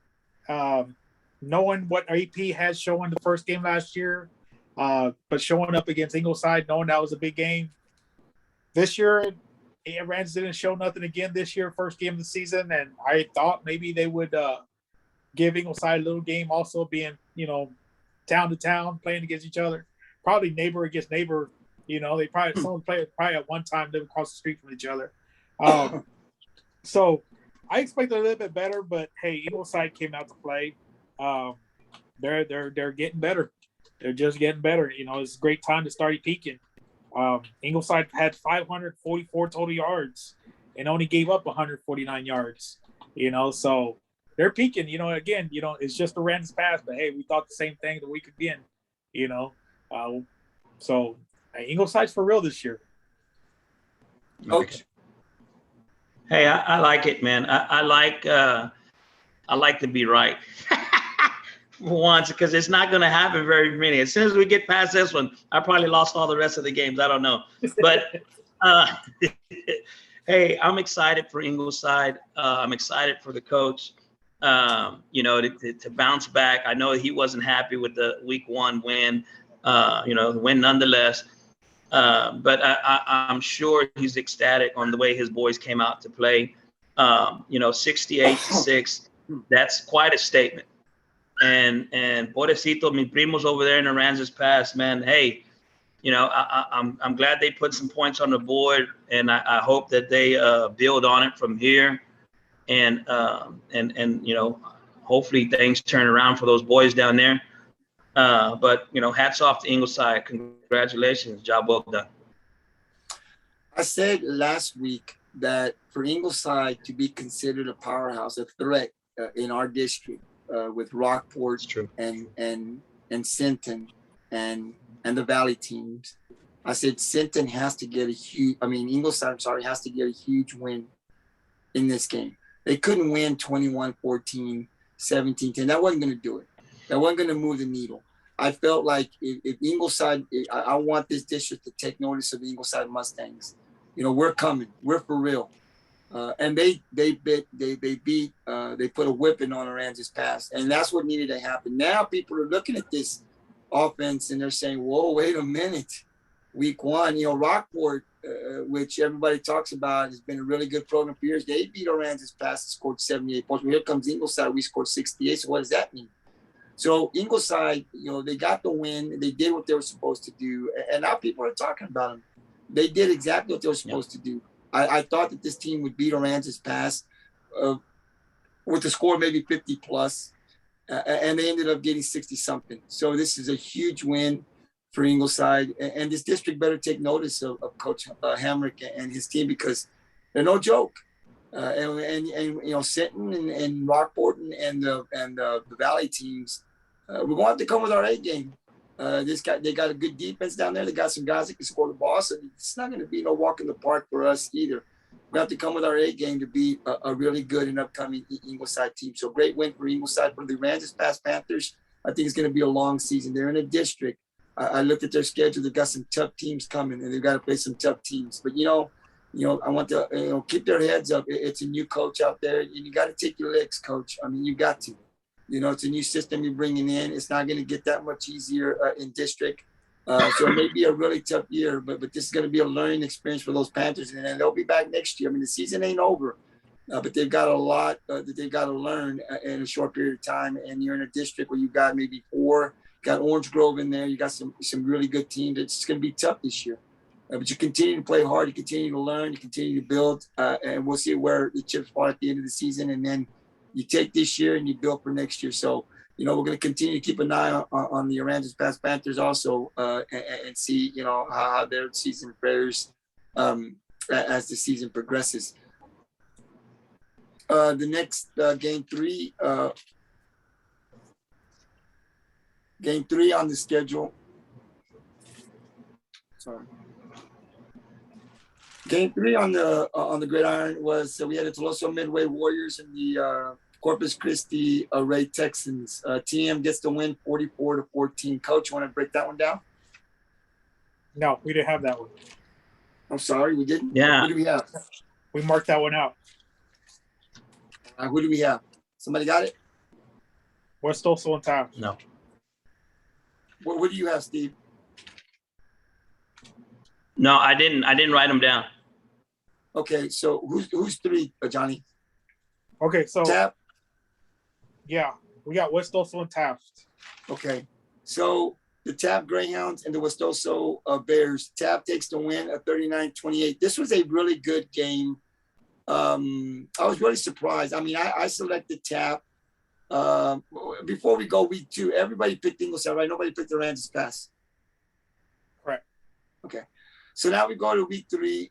knowing what AP had shown the first game last year, but showing up against Ingleside, knowing that was a big game. This year, Aransas didn't show nothing again this year, first game of the season, and I thought maybe they would give Ingleside a little game also, being, town to town, playing against each other. Probably neighbor against neighbor, they probably, some players probably at one time lived across the street from each other. So I expected a little bit better, but hey, Ingleside came out to play. They're getting better. They're just getting better. It's a great time to start peaking. Ingleside had 544 total yards and only gave up 149 yards, so they're peaking, again, it's just a random pass, but hey, we thought the same thing the week again, so Ingleside's for real this year. Coach. Hey, I like it, man. I like to be right. Once, because it's not going to happen very many. As soon as we get past this one, I probably lost all the rest of the games. I don't know. But hey, I'm excited for Ingleside. I'm excited for the coach, to bounce back. I know he wasn't happy with the week 1 win, the win nonetheless. But I'm sure he's ecstatic on the way his boys came out to play. 68-6, that's quite a statement. And pobrecito, mi primos over there in Aransas Pass, man. Hey, I'm glad they put some points on the board, and I hope that they build on it from here, and hopefully things turn around for those boys down there. But hats off to Ingleside. Congratulations, job well done. I said last week that for Ingleside to be considered a powerhouse, a threat in our district. With Rockport and Sinton and and the Valley teams. I said Ingleside, has to get a huge win in this game. They couldn't win 21-14, 17-10. That wasn't going to do it. That wasn't going to move the needle. I felt like if Ingleside, I want this district to take notice of the Ingleside Mustangs. We're coming. We're for real. And they put a whipping on Aransas pass, and that's what needed to happen. Now people are looking at this offense and they're saying, "Whoa, wait a minute." Week 1, Rockport, which everybody talks about, has been a really good program for years. They beat Aransas pass and scored 78 points. Well, here comes Ingleside. We scored 68. So what does that mean? So Ingleside, they got the win. They did what they were supposed to do, and now people are talking about them. They did exactly what they were supposed to do. I thought that this team would beat Aransas pass with a score maybe 50 plus, and they ended up getting 60 something. So this is a huge win for Ingleside, and this district better take notice of Coach Hamrick and his team, because they're no joke. And Sinton and Rockport and the Valley teams, we're going to have to come with our A game. They got a good defense down there. They got some guys that can score the ball, so it's not going to be no walk in the park for us either. We have to come with our A game to be a really good and upcoming Ingleside team. So great win for Ingleside. For the Aransas past Panthers, I think it's going to be a long season. They're in a district. I looked at their schedule. They've got some tough teams coming, and they've got to play some tough teams. But, I want to, keep their heads up. It's a new coach out there, and you got to take your licks, coach. I mean, you got to. It's a new system you're bringing in. It's not going to get that much easier in district. So it may be a really tough year, but this is going to be a learning experience for those Panthers, and then they'll be back next year. I mean, the season ain't over, but they've got a lot that they've got to learn in a short period of time. And you're in a district where you've got maybe 4. Got Orange Grove in there. You got some really good teams. It's going to be tough this year. But you continue to play hard. You continue to learn. You continue to build. And we'll see where the chips fall at the end of the season. And then you take this year and you build for next year. So, we're going to continue to keep an eye on the Aransas past Panthers also and see, how their season fares as the season progresses. The next game 3. Game 3 on the schedule. Sorry. Game 3 on the Gridiron was we had the Tuloso-Midway Warriors and the Corpus Christi Array Texans. TM gets the win 44-14. Coach, you want to break that one down? No, we didn't have that one. I'm sorry, we didn't? Yeah. Who do we have? We marked that one out. Who do we have? Somebody got it? West Tulsa and Taft. No. What do you have, Steve? No, I didn't write them down. Okay, so who's 3, Johnny? Okay, so Taft? Yeah, we got West Tulsa and Taft. Okay, so the Taft Greyhounds and the West Tulsa Bears. Taft takes the win at 39-28. This was a really good game. I was really surprised. I mean, I selected Taft. Before we go week 2, everybody picked Ingleside, right? Nobody picked the Aransas pass. Correct. Okay. So now we go to week 3,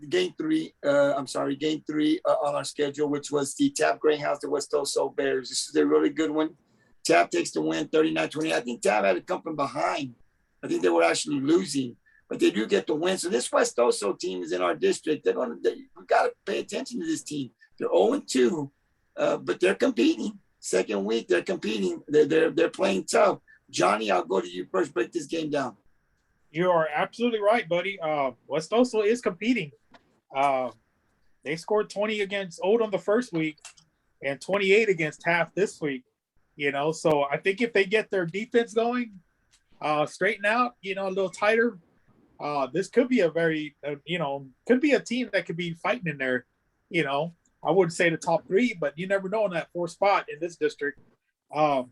game 3 on our schedule, which was the Taft Greyhounds, the West Tulsa Bears. This is a really good one. Taft takes the win 39-20. I think Taft had to come from behind. I think they were actually losing, but they do get the win. So this West Tulsa team is in our district. We got to pay attention to this team. They're 0-2, but they're competing. Second week, they're competing. They're playing tough. Johnny, I'll go to you first. Break this game down. You are absolutely right, buddy. West Tulsa is competing. They scored 20 against Odem the first week and 28 against Taft this week. So I think if they get their defense going, straighten out, a little tighter, this could be a very, could be a team that could be fighting in there. I wouldn't say the top 3, but you never know in that 4th spot in this district. To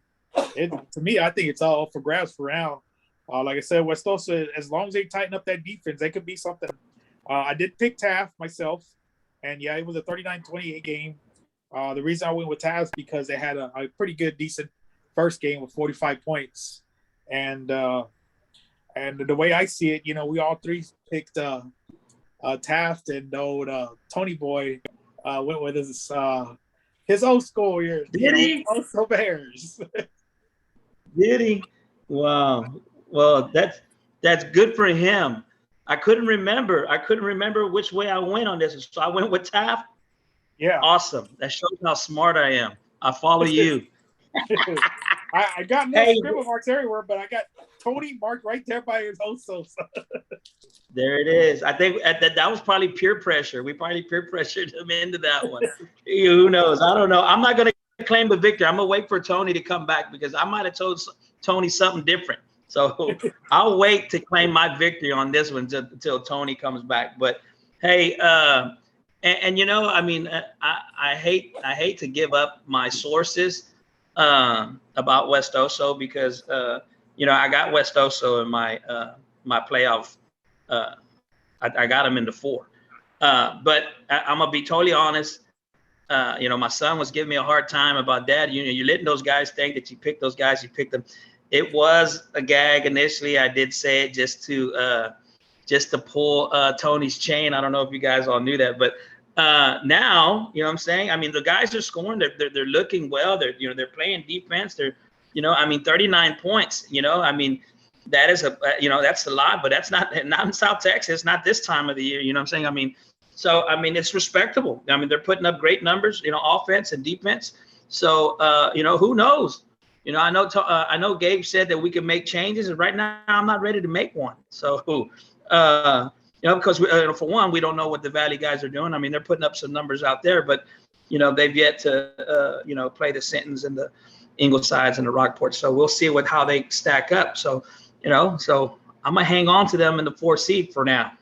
me, I think it's all for grabs for round. Like I said, West Tulsa, as long as they tighten up that defense, they could be something. I did pick Taft myself, and yeah, it was a 39-28 game. The reason I went with Taft is because they had a pretty good, decent first game with 45 points. And the way I see it, we all 3 picked Taft, and old Tony Boy went with his old school years. Did he? Also Bears. Did he? Wow. Well, That's good for him. I couldn't remember which way I went on this. So I went with Taft. Yeah. Awesome. That shows how smart I am. I follow you. I got no scribble marks everywhere, but I got Tony marked right there by his Oso. There it is. I think that was probably peer pressure. We probably peer pressured him into that one. Who knows? I don't know. I'm not going to claim the victory. I'm going to wait for Tony to come back because I might have told Tony something different. So I'll wait to claim my victory on this one until Tony comes back. But hey, and you know, I mean, I hate to give up my sources about West Oso because you know, I got West Oso in my my playoff. I got him into 4. But I'm gonna be totally honest. You know, my son was giving me a hard time about, Dad, you know, you're letting those guys think that you picked those guys, you picked them. It was a gag initially. I did say it just to pull Tony's chain. I don't know if you guys all knew that, but now, you know what I'm saying? I mean, the guys are scoring. They're looking well. They're playing defense. They're, you know, I mean, 39 points. You know, I mean, that is you know, that's a lot, but that's not in South Texas. Not this time of the year. You know what I'm saying? I mean, so I mean, it's respectable. I mean, they're putting up great numbers. You know, offense and defense. So you know, who knows? You know, I know Gabe said that we can make changes, and right now I'm not ready to make one. So, you know, because for one, we don't know what the Valley guys are doing. I mean, they're putting up some numbers out there, but you know, they've yet to you know, play the Sentons and the Inglesides and the Rockport. So we'll see how they stack up. So, you know, so I'm gonna hang on to them in the 4th seed for now.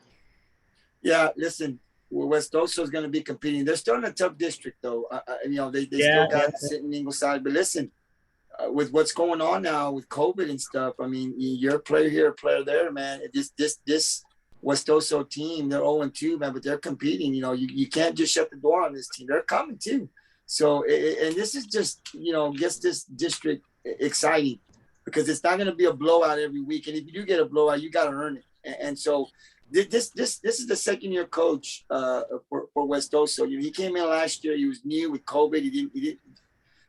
Yeah, listen, West Oso is going to be competing. They're still in a tough district, though. You know, they still got sitting Ingleside, but listen. With what's going on now with COVID and stuff, I mean, you're a player here, a player there, man. This West Oso team, they're 0-2, man, but they're competing. You know, you can't just shut the door on this team. They're coming too. So, and this is just, you know, gets this district exciting because it's not going to be a blowout every week. And if you do get a blowout, you got to earn it. And so this is the second-year coach for West Oso. You know, he came in last year. He was new with COVID. He didn't.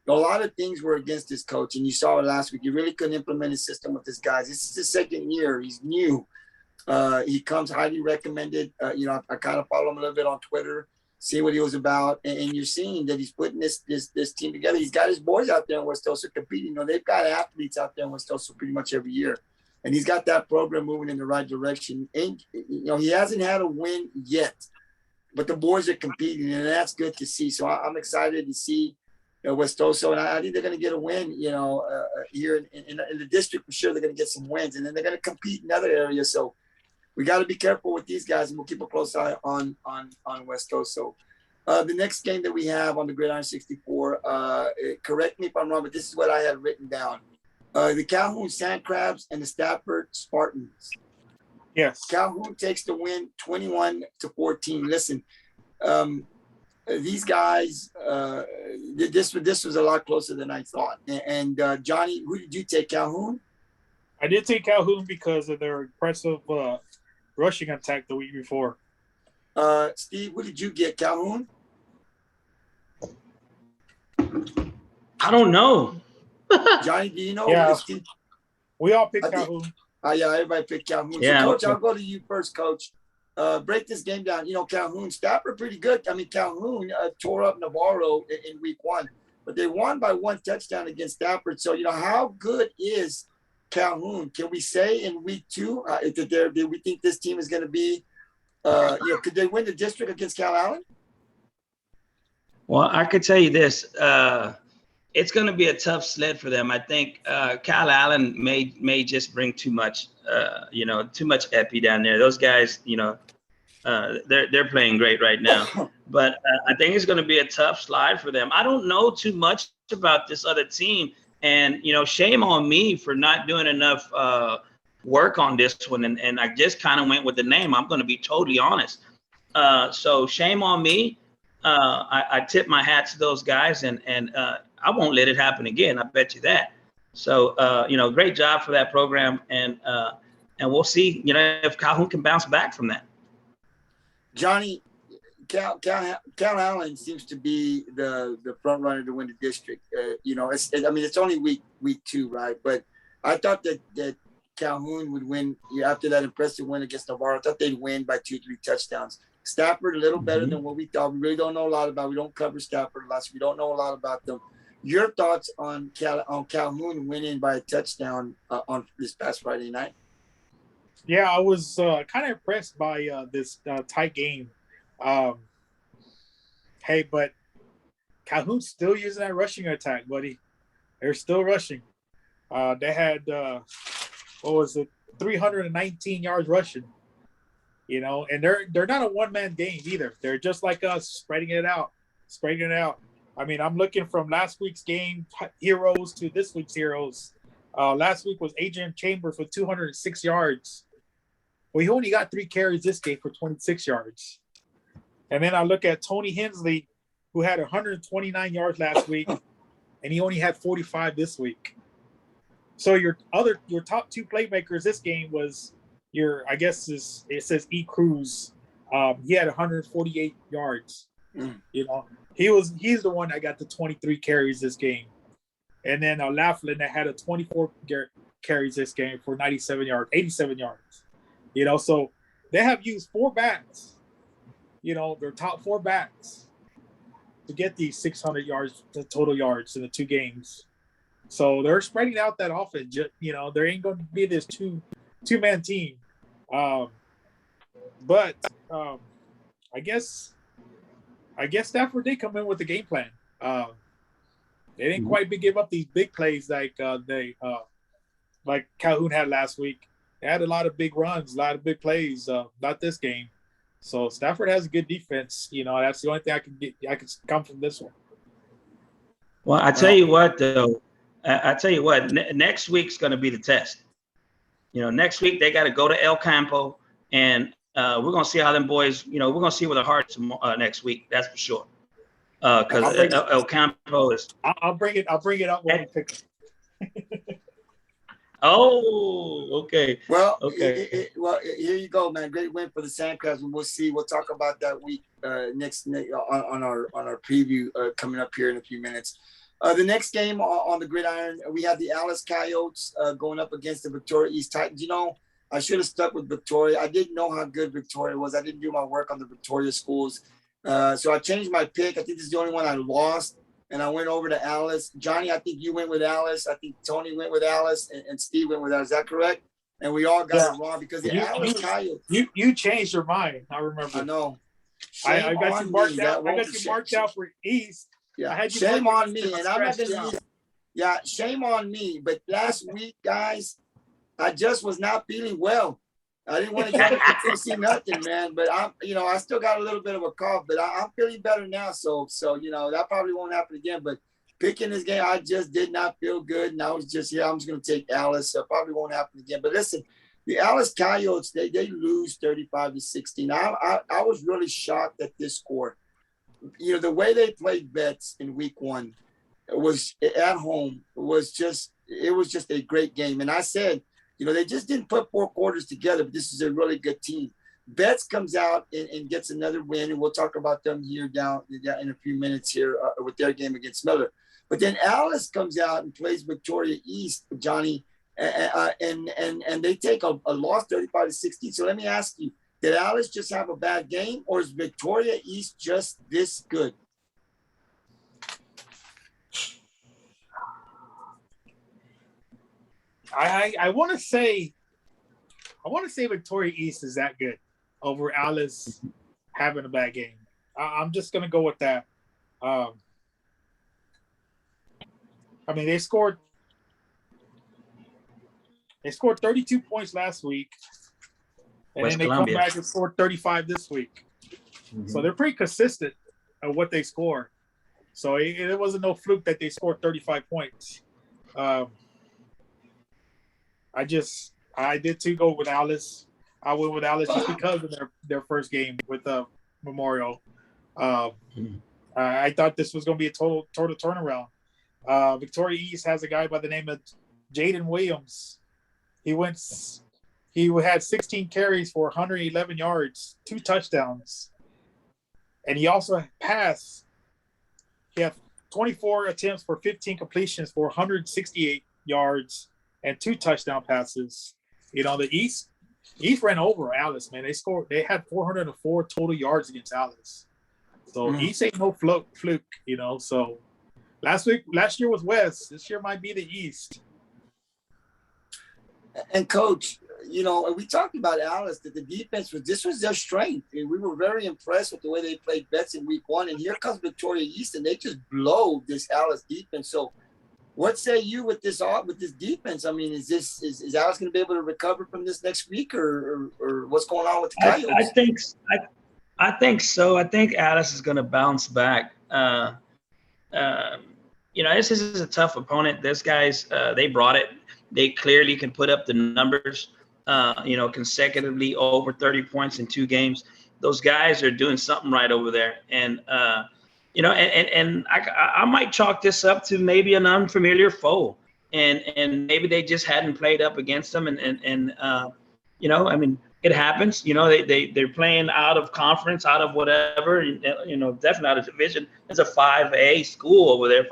A lot of things were against his coach, and you saw it last week. He really couldn't implement his system with his guys. This is his 2nd year. He's new. He comes highly recommended. You know, I kind of follow him a little bit on Twitter, see what he was about, and you're seeing that he's putting this team together. He's got his boys out there in West Oso competing. You know, they've got athletes out there in West Oso pretty much every year, and he's got that program moving in the right direction. And you know, he hasn't had a win yet, but the boys are competing, and that's good to see. So I'm excited to see West Oso, and I think they're going to get a win, you know, here in the district for sure. They're going to get some wins, and then they're going to compete in other areas. So we got to be careful with these guys, and we'll keep a close eye on West Oso. The next game that we have on the Gridiron 64, correct me if I'm wrong, but this is what I have written down. The Calhoun Sandcrabs and the Stafford Spartans. Yes. Calhoun takes the win 21-14. Listen, these guys, this was a lot closer than I thought. And Johnny, who did you take, Calhoun? I did take Calhoun because of their impressive rushing attack the week before. Steve, what did you get, Calhoun? I don't know. Johnny, do you know? Yeah, we all picked Calhoun. Yeah, everybody picked Calhoun. Yeah. So, Coach, I'll go to you first, Coach. Break this game down. You know, Calhoun, Stafford pretty good. I mean, Calhoun tore up Navarro in week 1, but they won by 1 touchdown against Stafford. So, you know, how good is Calhoun? Can we say in week 2 that we think this team is going to be, you know, could they win the district against Cal Allen? Well, I could tell you this. It's going to be a tough sled for them. I think Cal Allen may just bring too much, you know, too much epi down there. Those guys, you know, they're playing great right now. But I think it's going to be a tough slide for them. I don't know too much about this other team. And, you know, shame on me for not doing enough work on this one. And I just kind of went with the name. I'm going to be totally honest. So shame on me. I tip my hat to those guys, and I won't let it happen again. I bet you that. So, you know, great job for that program. And we'll see, you know, if Calhoun can bounce back from that. Johnny, Cal Allen seems to be the front runner to win the district. You know, it's only week 2, right? But I thought that Calhoun would win after that impressive win against Navarro. I thought they'd win by 2-3 touchdowns. Stafford, a little better than what we thought. We really don't know a lot about. We don't cover Stafford a lot, so we don't know a lot about them. Your thoughts on Calhoun winning by a touchdown on this past Friday night? Yeah, I was kind of impressed by this tight game. Hey, but Calhoun's still using that rushing attack, buddy. They're still rushing. They had 319 yards rushing. And they're not a one-man game either. They're just like us, spreading it out. I mean, I'm looking from last week's game heroes to this week's heroes. Last week was Adrian Chambers with 206 yards. Well, he only got 3 carries this game for 26 yards. And then I look at Tony Hensley, who had 129 yards last week, and he only had 45 this week. So your top 2 playmakers this game was it says E. Cruz. He had 148 yards. He's the one that got the 23 carries this game. And then Laughlin that had a 24 carries this game for 87 yards. So they have used 4 backs, their top 4 backs to get these 600 yards, the total yards in the 2 games. So they're spreading out that offense. There ain't going to be this two-man team. But I guess Stafford did come in with a game plan. They didn't quite give up these big plays like Calhoun had last week. They had a lot of big runs, a lot of big plays. Not this game. So Stafford has a good defense. That's the only thing I can come from this one. Well, I tell you what, though. Next week's going to be the test. Next week they got to go to El Campo, and we're going to see how them boys, we're going to see where the heart's next week. That's for sure. Because El Campo is. I'll bring it up when we pick it. Oh, okay. Well, okay. Here you go, man. Great win for the Sandcrabs, and we'll see. We'll talk about that week next on our preview coming up here in a few minutes. The next game on the Gridiron, we have the Alice Coyotes going up against the Victoria East Titans. I should have stuck with Victoria. I didn't know how good Victoria was. I didn't do my work on the Victoria schools. So I changed my pick. I think this is the only one I lost, and I went over to Alice. Johnny, I think you went with Alice. I think Tony went with Alice, and Steve went with Alice. Is that correct? And we all got it wrong because the Alice Coyotes. You changed your mind. I remember. I know. I got you marked out. I got you marked out for East. Yeah, shame on me, and I'm not gonna use. Yeah, shame on me. But last week, guys, I just was not feeling well. I didn't want to get to see nothing, man. But I still got a little bit of a cough, but I'm feeling better now. So that probably won't happen again. But picking this game, I just did not feel good, and I was just I'm just gonna take Alice. So it probably won't happen again. But listen, the Alice Coyotes, they lose 35-16. I was really shocked at this score. The way they played Vets in week 1 was at home was just a great game. And I said, they just didn't put 4 quarters together, but this is a really good team. Vets comes out and gets another win, and we'll talk about them here down in a few minutes here with their game against Miller. But then Alice comes out and plays Victoria East, Johnny, and they take a loss 35-16. So let me ask you, did Alice just have a bad game, or is Victoria East just this good? I want to say Victoria East is that good over Alice having a bad game. I'm just gonna go with that. They scored 32 points last week. And then they come back and score 35 this week. Mm-hmm. So they're pretty consistent at what they score. So it wasn't no fluke that they scored 35 points. I did too go with Alice. I went with Alice just because of their first game with Memorial. I thought this was going to be a total turnaround. Victoria East has a guy by the name of Jaden Williams. He had 16 carries for 111 yards, 2 touchdowns. And he also passed. He had 24 attempts for 15 completions for 168 yards and 2 touchdown passes. The East ran over Alice, man. They had 404 total yards against Alice. So East ain't no fluke, So last year was West. This year might be the East. And Coach, we talked about Alice, that the defense this was their strength. And we were very impressed with the way they played Betts in week 1. And here comes Victoria East, and they just blow this Alice defense. So what say you with this defense? I mean, is Alice going to be able to recover from this next week, or what's going on with the Coyotes? I think so. I think Alice is going to bounce back. This is a tough opponent. These guys, they brought it. They clearly can put up the numbers, consecutively over 30 points in 2 games. Those guys are doing something right over there. And, I might chalk this up to maybe an unfamiliar foe. And maybe they just hadn't played up against them. It happens. They're playing out of conference, out of whatever, definitely out of division. It's a 5A school over there,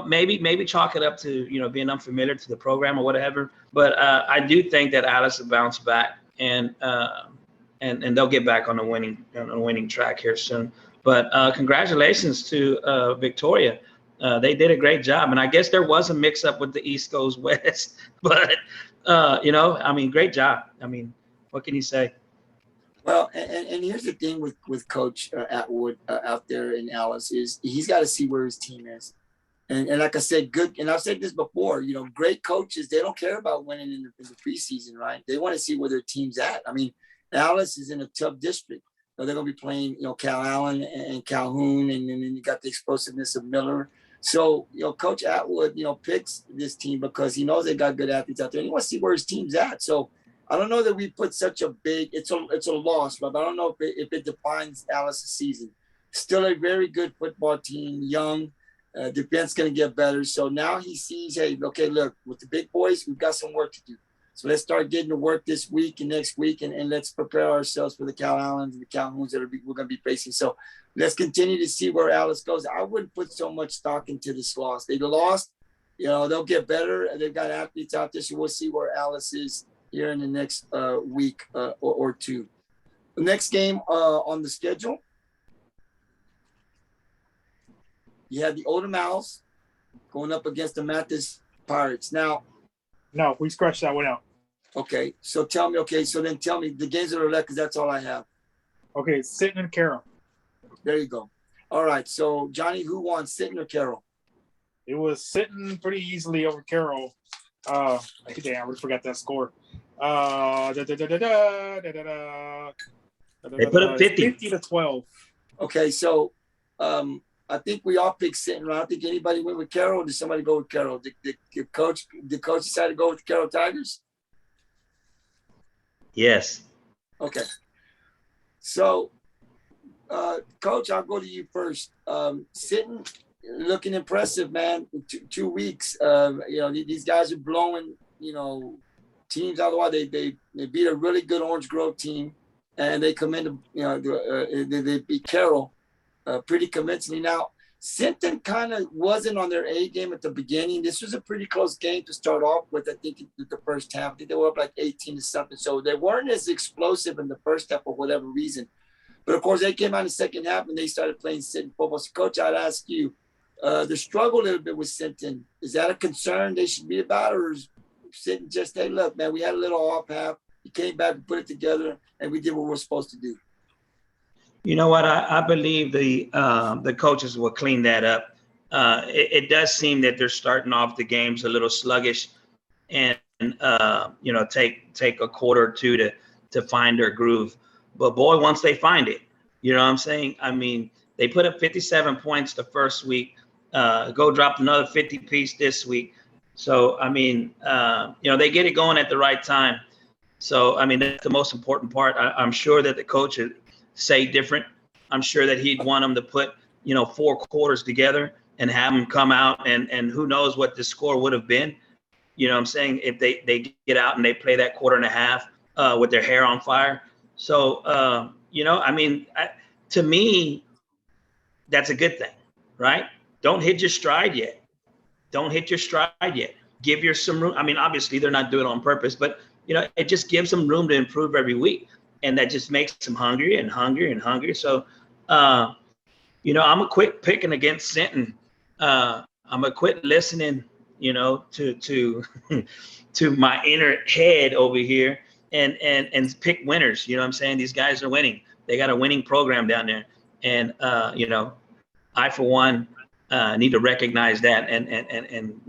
maybe chalk it up to, being unfamiliar to the program or whatever. But I do think that Alice will bounce back and they'll get back on the winning track here soon. But congratulations to Victoria. They did a great job. And I guess there was a mix up with the East goes West, but great job. What can you say? Well, and here's the thing with Coach Atwood out there in Alice is he's got to see where his team is. And like I said, good. And I've said this before, great coaches, they don't care about winning in the preseason, right? They want to see where their team's at. Alice is in a tough district. They're going to be playing, Calhoun and Calhoun, and then you got the explosiveness of Miller. So, Coach Atwood, picks this team because he knows they got good athletes out there, and he wants to see where his team's at. So I don't know that we put such a big – it's a loss, but I don't know if it defines Alice's season. Still a very good football team, young. Defense going to get better. So now he sees, hey, okay, look, with the big boys, we've got some work to do. So let's start getting to work this week and next week, and let's prepare ourselves for the Calhouns and the Calhouns that we're going to be facing. So let's continue to see where Alice goes. I wouldn't put so much stock into this loss. They lost, they'll get better. They've got athletes out there, so we'll see where Alice is here in the next week or 2. The next game on the schedule, you have the Odem Owls going up against the Mathis Pirates. Now, no, we scratched that one out. Okay, so tell me the games that are left, because that's all I have. Okay, Sinton and Carroll. There you go. All right, so Johnny, who won, Sinton or Carroll? It was Sinton pretty easily over Carroll. Damn, I already forgot that score. They put up 50-12. Okay, so I think we all picked Sinton. I don't think anybody went with Carroll. Did somebody go with Carroll? Did coach decide to go with the Carroll Tigers? Yes. Okay. So, Coach, I'll go to you first. Sinton looking impressive, man. 2 weeks. These guys are blowing, teams out of the water. They beat a really good Orange Grove team, and they come into, they beat Carroll pretty convincingly. Now, Sinton kind of wasn't on their A game at the beginning. This was a pretty close game to start off with. I think the first half, I think they were up like 18 to something. So they weren't as explosive in the first half for whatever reason. But of course, they came out in the second half and they started playing Sinton football. So, Coach, I'd ask you, the struggle a little bit with Sinton, is that a concern they should be about, or is Sinton just, hey, look, man, we had a little off half. We came back, we put it together, and we did what we're supposed to do? You know what? I believe the coaches will clean that up. It does seem that they're starting off the games a little sluggish, and take a quarter or two to find their groove. But boy, once they find it, you know what I'm saying? They put up 57 points the first week. Go dropped another 50 piece this week. So they get it going at the right time. So that's the most important part. I'm sure that the coach would say different. I'm sure that he'd want them to put 4 quarters together and have them come out and who knows what the score would have been. You know what I'm saying? If they get out and they play that quarter and a half with their hair on fire. So to me, that's a good thing, right? Don't hit your stride yet. don't hit your stride yet. Give your some room. I mean, obviously they're not doing it on purpose, but it just gives them room to improve every week, and that just makes them hungry and hungry and hungry. So, I'm gonna quit picking against Sinton. I'm gonna quit listening, to to my inner head over here, and pick winners. You know what I'm saying? These guys are winning. They got a winning program down there, and I for one need to recognize that, and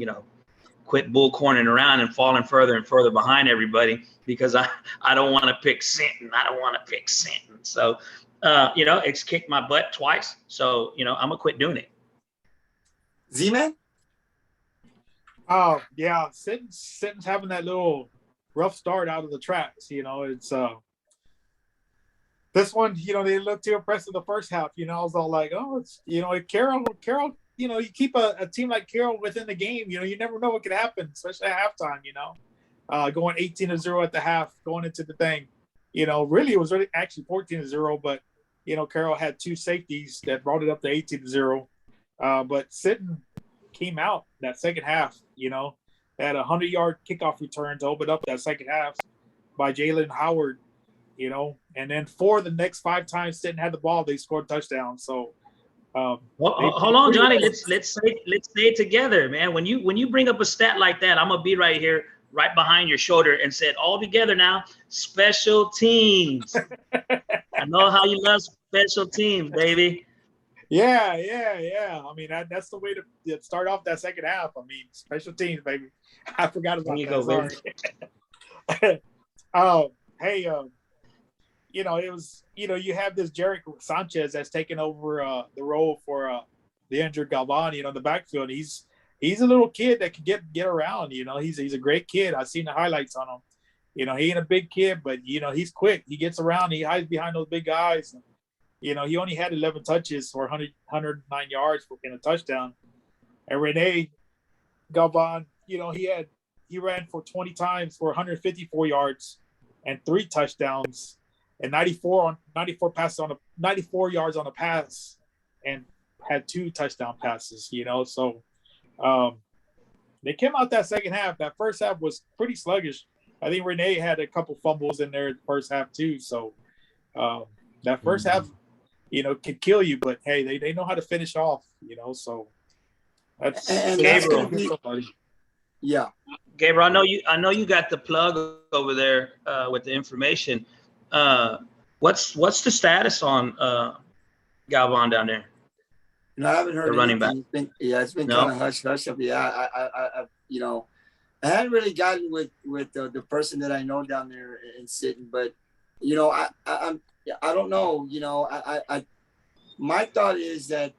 quit bullcorning around and falling further and further behind everybody, because I don't want to pick Sinton. I don't want to pick Sinton. So, it's kicked my butt twice. So, I'm going to quit doing it. Z-Man? Oh, yeah. Sinton's having that little rough start out of the tracks. It's this one, they look too impressive the first half. I was all like, oh, it's, Carroll, you keep a team like Carroll within the game, you never know what could happen, especially at halftime, going 18-0 at the half, going into the thing. Really, it was actually 14-0, but, Carroll had two safeties that brought it up to 18-0. But Sinton came out that second half, had a 100-yard kickoff return to open up that second half by Jalen Howard, and then for the next 5 times Sinton had the ball, they scored touchdowns. So, hold on, Johnny. Let's say it together, man. When you bring up a stat like that, I'm gonna be right here, right behind your shoulder, and said all together now. Special teams. I know how you love special teams, baby. Yeah. I mean, that's the way to start off that second half. I mean, special teams, baby. I forgot about that. Sorry. Hey, it was, you have this Jarek Sanchez that's taken over the role for the injured Galvan, in the backfield. He's a little kid that can get around, he's a great kid. I've seen the highlights on him. He ain't a big kid, but, he's quick. He gets around. He hides behind those big guys. And, he only had 11 touches for 109 yards in a touchdown. And Rene Galvan, he ran for 20 times for 154 yards and 3 touchdowns. And 94 yards on a pass, and had 2 touchdown passes, So they came out that second half. That first half was pretty sluggish. I think Renee had a couple fumbles in there the first half too. So that first half, could kill you. But hey, they know how to finish off, So that's Gabriel. Yeah, Gabriel, I know you got the plug over there with the information. What's the status on Galvan down there? I haven't heard the running back. It's been kind of hush. Yeah, I hadn't really gotten with the person that I know down there in Sinton, but I don't know. My thought is that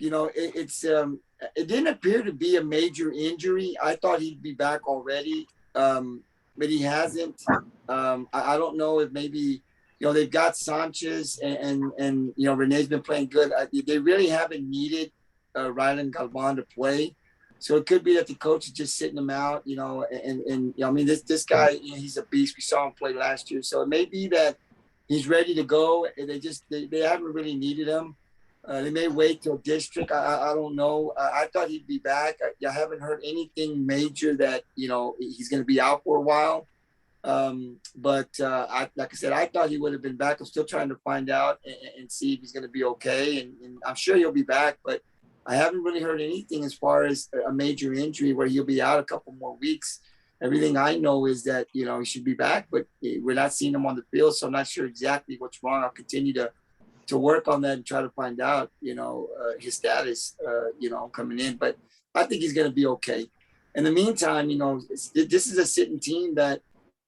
it didn't appear to be a major injury. I thought he'd be back already, but he hasn't. I don't know if maybe, they've got Sanchez and Renee's been playing good. They really haven't needed Rylan Galvan to play. So it could be that the coach is just sitting him out, this guy, he's a beast. We saw him play last year. So it may be that he's ready to go. And they haven't really needed him. They may wait till district. I don't know. I thought he'd be back. I haven't heard anything major that, he's going to be out for a while. Like I said, I thought he would have been back. I'm still trying to find out and see if he's going to be okay. And I'm sure he'll be back, but I haven't really heard anything as far as a major injury where he'll be out a couple more weeks. Everything I know is that, he should be back, but we're not seeing him on the field. So I'm not sure exactly what's wrong. I'll continue to work on that and try to find out, his status, coming in. But I think he's going to be okay. In the meantime, this is a Sinton team that,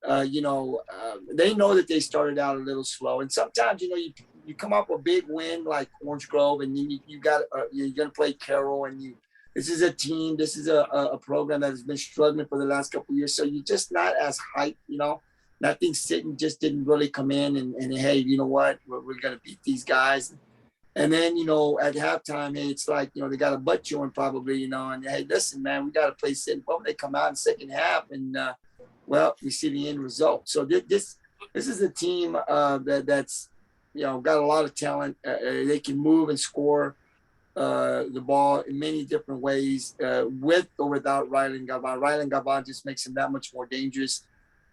they know that they started out a little slow. And sometimes, you come up with a big win like Orange Grove, and then you're going to play Carroll, and this is a team, this is a program that has been struggling for the last couple of years. So you're just not as hyped, And I think Sinton just didn't really come in and hey, you know what, we're going to beat these guys. And then, at halftime, hey, it's like, they got a butt chewing probably, and hey, listen, man, we got to play Sinton. But they come out in the second half and, we see the end result. So this is a team that's, got a lot of talent. They can move and score. the ball in many different ways, with or without Rylan Gavon. Rylan Gavon just makes him that much more dangerous.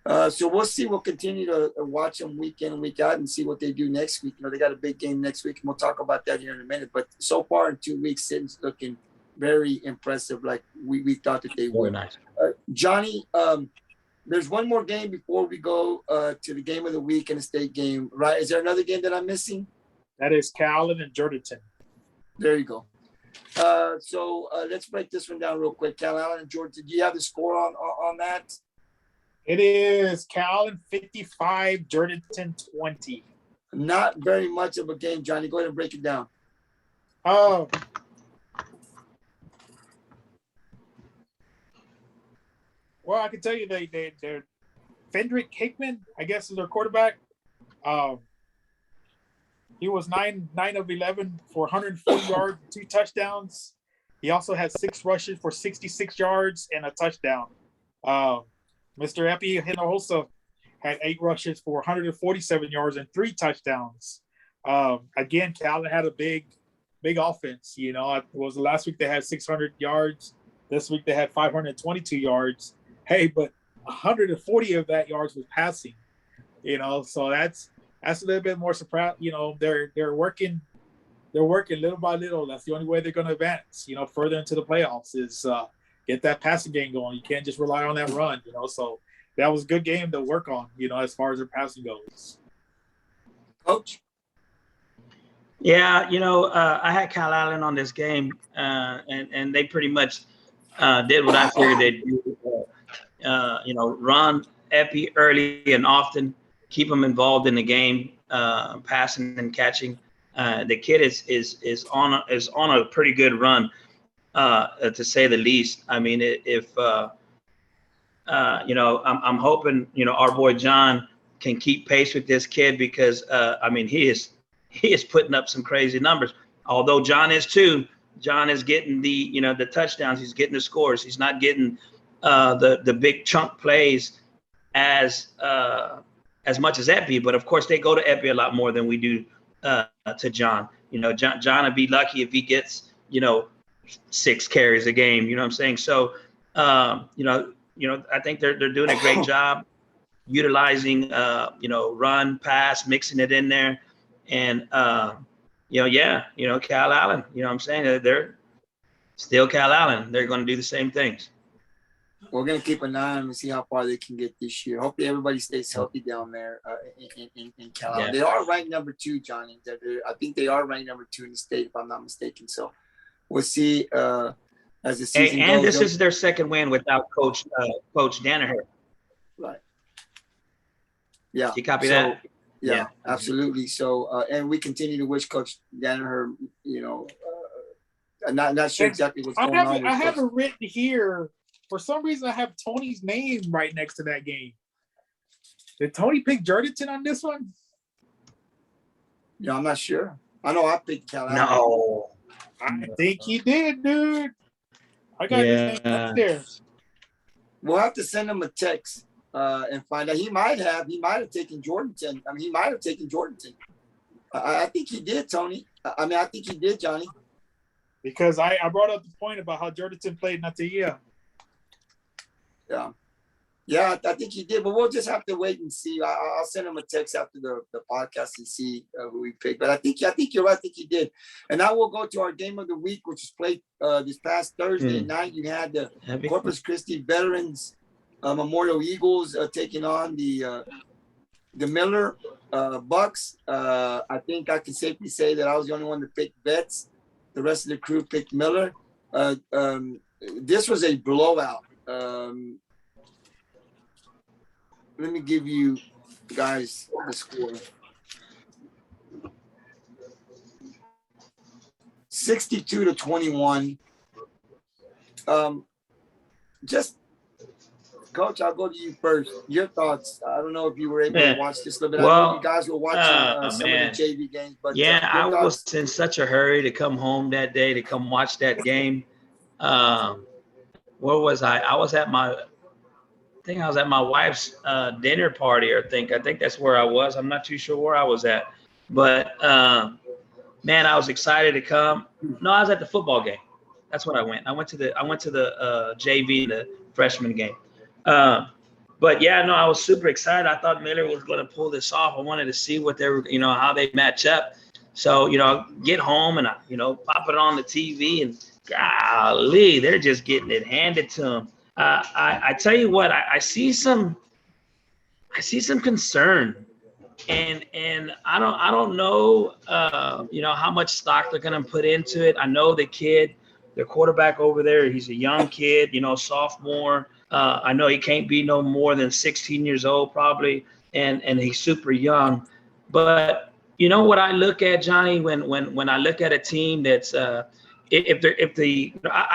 So we'll see. We'll continue to watch them week in and week out and see what they do next week. They got a big game next week, and we'll talk about that here in a minute. But so far in 2 weeks, Sitton's looking very impressive, like we thought that they would. Very nice. Johnny, there's one more game before we go to the game of the week and the state game, right? Is there another game that I'm missing? That is Calhoun and Jordanton. There you go. So let's break this one down real quick. Calhoun and Jordanton, do you have the score on that? It is Calhoun 55, Jordanton 20. Not very much of a game, Johnny. Go ahead and break it down. Well, I can tell you they're Fendrick Hickman, I guess, is their quarterback. He was 9 of 11 for 140 yards, 2 touchdowns. He also had 6 rushes for 66 yards and a touchdown. Mr. Epi Hinojosa had 8 rushes for 147 yards and 3 touchdowns. Again, Calhoun had a big offense. It was last week they had 600 yards. This week they had 522 yards. Hey, but 140 of that yards was passing. So that's a little bit more surprise. They're working little by little. That's the only way they're going to advance. Further into the playoffs is get that passing game going. You can't just rely on that run. So that was a good game to work on. As far as their passing goes. Coach. Yeah, I had Kyle Allen on this game, and they pretty much did what I figured they'd do. Run Epi early and often, keep them involved in the game, passing and catching. The kid is on a pretty good run, to say the least. I mean, I'm hoping our boy John can keep pace with this kid because he is putting up some crazy numbers. Although John is too. John is getting the touchdowns. He's getting the scores. He's not getting the big chunk plays as much as Epi, but of course they go to Epi a lot more than we do to John. John would be lucky if he gets 6 carries a game. You know what I'm saying? So I think they're doing a great job utilizing run, pass, mixing it in there, and Cal Allen. You know what I'm saying? They're still Cal Allen. They're going to do the same things. We're going to keep an eye on them and see how far they can get this year. Hopefully everybody stays healthy down there in Calhoun. Yeah. They are ranked number 2, Johnny. I think they are ranked number 2 in the state, if I'm not mistaken. So we'll see as the season goes. And this is their second win without Coach Danaher. Right. Yeah. You copy that? Yeah, absolutely. So, and we continue to wish Coach Danaher, I'm not sure exactly what's going on. I have it written here. For some reason, I have Tony's name right next to that game. Did Tony pick Jordanton on this one? Yeah, I'm not sure. I know I picked Calhoun. No. I think he did, dude. I got his name upstairs. We'll have to send him a text and find out. He might have taken Jordanton. He might have taken Jordanton. I think he did, Tony. I think he did, Johnny. Because I brought up the point about how Jordanton played Natia. Yeah, I think he did, but we'll just have to wait and see. I'll send him a text after the podcast and see who we picked. But I think you're right. I think he did. And now we'll go to our game of the week, which was played this past Thursday night. You had the Corpus Christi Veterans Memorial Eagles taking on the Miller Bucs. I think I can safely say that I was the only one to pick Vets. The rest of the crew picked Miller. This was a blowout. Let me give you guys the score. 62-21. Just, Coach, I'll go to you first. Your thoughts. I don't know if you were able to watch this a little bit. I know you guys were watching some of the JV games. But I was in such a hurry to come home that day to come watch that game. Where was I? I was at my wife's dinner party. I think that's where I was. I'm not too sure where I was at, but man, I was excited to come. No, I was at the football game. That's what I went. I went to the JV, the freshman game. But yeah, no, I was super excited. I thought Miller was going to pull this off. I wanted to see what they were, how they match up. So, get home and pop it on the TV, and golly, they're just getting it handed to them. I tell you what, I see some concern, and I don't know, how much stock they're going to put into it. I know their quarterback over there, he's a young kid, sophomore. I know he can't be no more than 16 years old probably, and he's super young. But what I look at, Johnny, when I look at a team that's I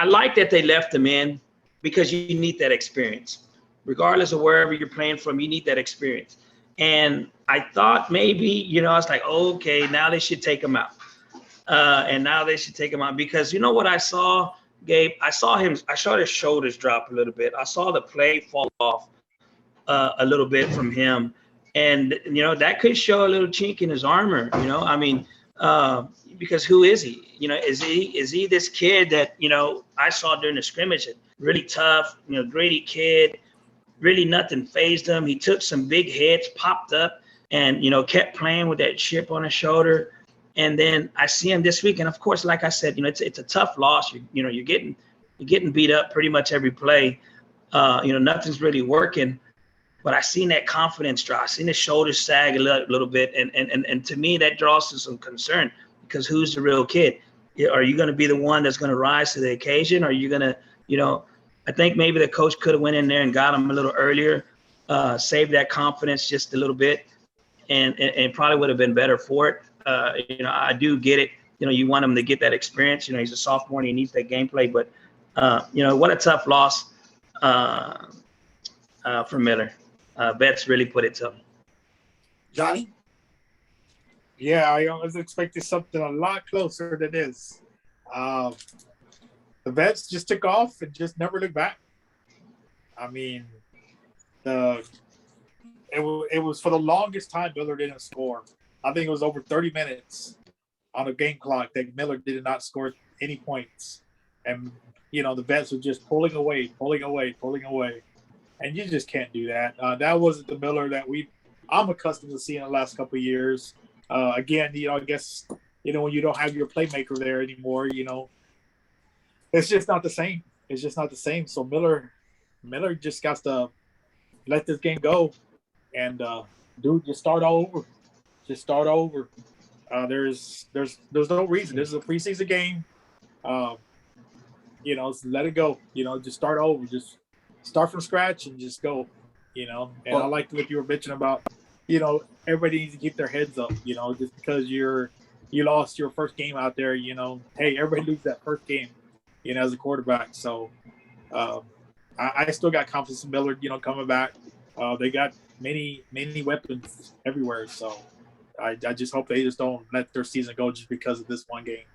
like that they left them in, because you need that experience. Regardless of wherever you're playing from, you need that experience. And I thought maybe, I was like, okay, now they should take him out. Because what I saw, Gabe, I saw his shoulders drop a little bit. I saw the play fall off a little bit from him. And, that could show a little chink in his armor, because who is he? Is he this kid that, I saw during the scrimmage, really tough, gritty kid, really nothing fazed him. He took some big hits, popped up, and, kept playing with that chip on his shoulder. And then I see him this week, and of course, like I said, it's a tough loss. You're getting beat up pretty much every play. Nothing's really working. But I seen that confidence drop. I seen his shoulders sag a little bit, and to me that draws to some concern, because who's the real kid? Are you going to be the one that's going to rise to the occasion? Or are you going to, I think maybe the coach could have went in there and got him a little earlier, saved that confidence just a little bit, and probably would have been better for it. I do get it. You want him to get that experience. He's a sophomore and he needs that gameplay. But, what a tough loss for Miller. Betts really put it to him. Johnny? Yeah, I was expecting something a lot closer than this. The Vets just took off and just never looked back. I mean, it was for the longest time Miller didn't score. I think it was over 30 minutes on a game clock that Miller did not score any points. And, the Vets were just pulling away. And you just can't do that. That wasn't the Miller that I'm accustomed to seeing the last couple of years. Again, I guess, when you don't have your playmaker there anymore, it's just not the same. So Miller just got to let this game go and just start all over. There's no reason. This is a preseason game. So let it go. Just start over. Just start from scratch and just go. And I like what you were bitching about. Everybody needs to keep their heads up. Just because you lost your first game out there. Hey, everybody loses that first game. As a quarterback. So I still got confidence in Miller. Coming back. They got many weapons everywhere. So I just hope they just don't let their season go just because of this one game.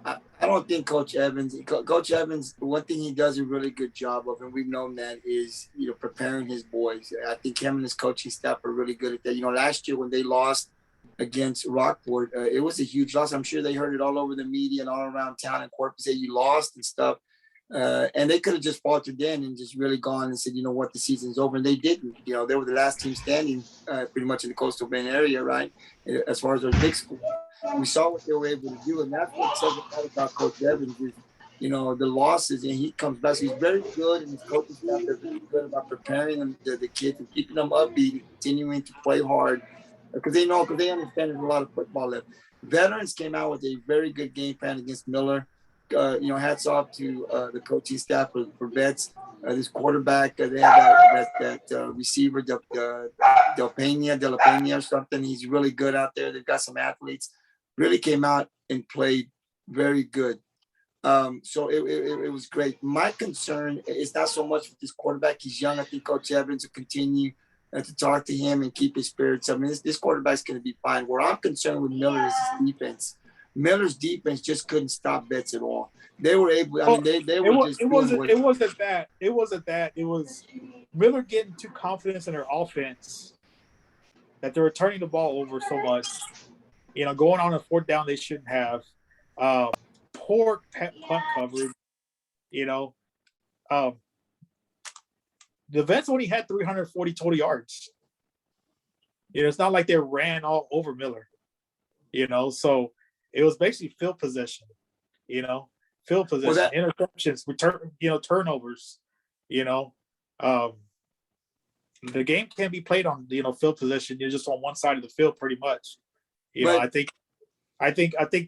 I don't think Coach Evans, one thing he does a really good job of, and we've known that, is, preparing his boys. I think him and his coaching staff are really good at that. Last year when they lost against Rockport, it was a huge loss. I'm sure they heard it all over the media and all around town, and Corpus said you lost and stuff. And they could have just faltered in and just really gone and said, the season's over. And they didn't. They were the last team standing pretty much in the Coastal Bend area, right, as far as our big school. We saw what they were able to do, and that's what says a lot about Coach Evans is, the losses, and he comes back. So he's very good, and his coaching staff is really good about preparing them, the kids, and keeping them upbeat and continuing to play hard, because they understand there's a lot of football left. Veterans came out with a very good game plan against Miller. Hats off to the coaching staff for Vets. This quarterback, they have that receiver, De La Peña or something. He's really good out there. They've got some athletes. Really came out and played very good. So it was great. My concern is not so much with this quarterback. He's young. I think Coach Evans will continue to talk to him and keep his spirits up. I mean, this quarterback's going to be fine. Where I'm concerned with Miller is his defense. Miller's defense just couldn't stop Betts at all. They were able. It wasn't that. It was Miller getting too confident in their offense that they were turning the ball over so much Going on a fourth down they shouldn't have. Poor punt coverage. The Vets only had 340 total yards. It's not like they ran all over Miller. So it was basically field possession. Field possession, interceptions, turnovers. The game can be played on field possession. You're just on one side of the field pretty much. I think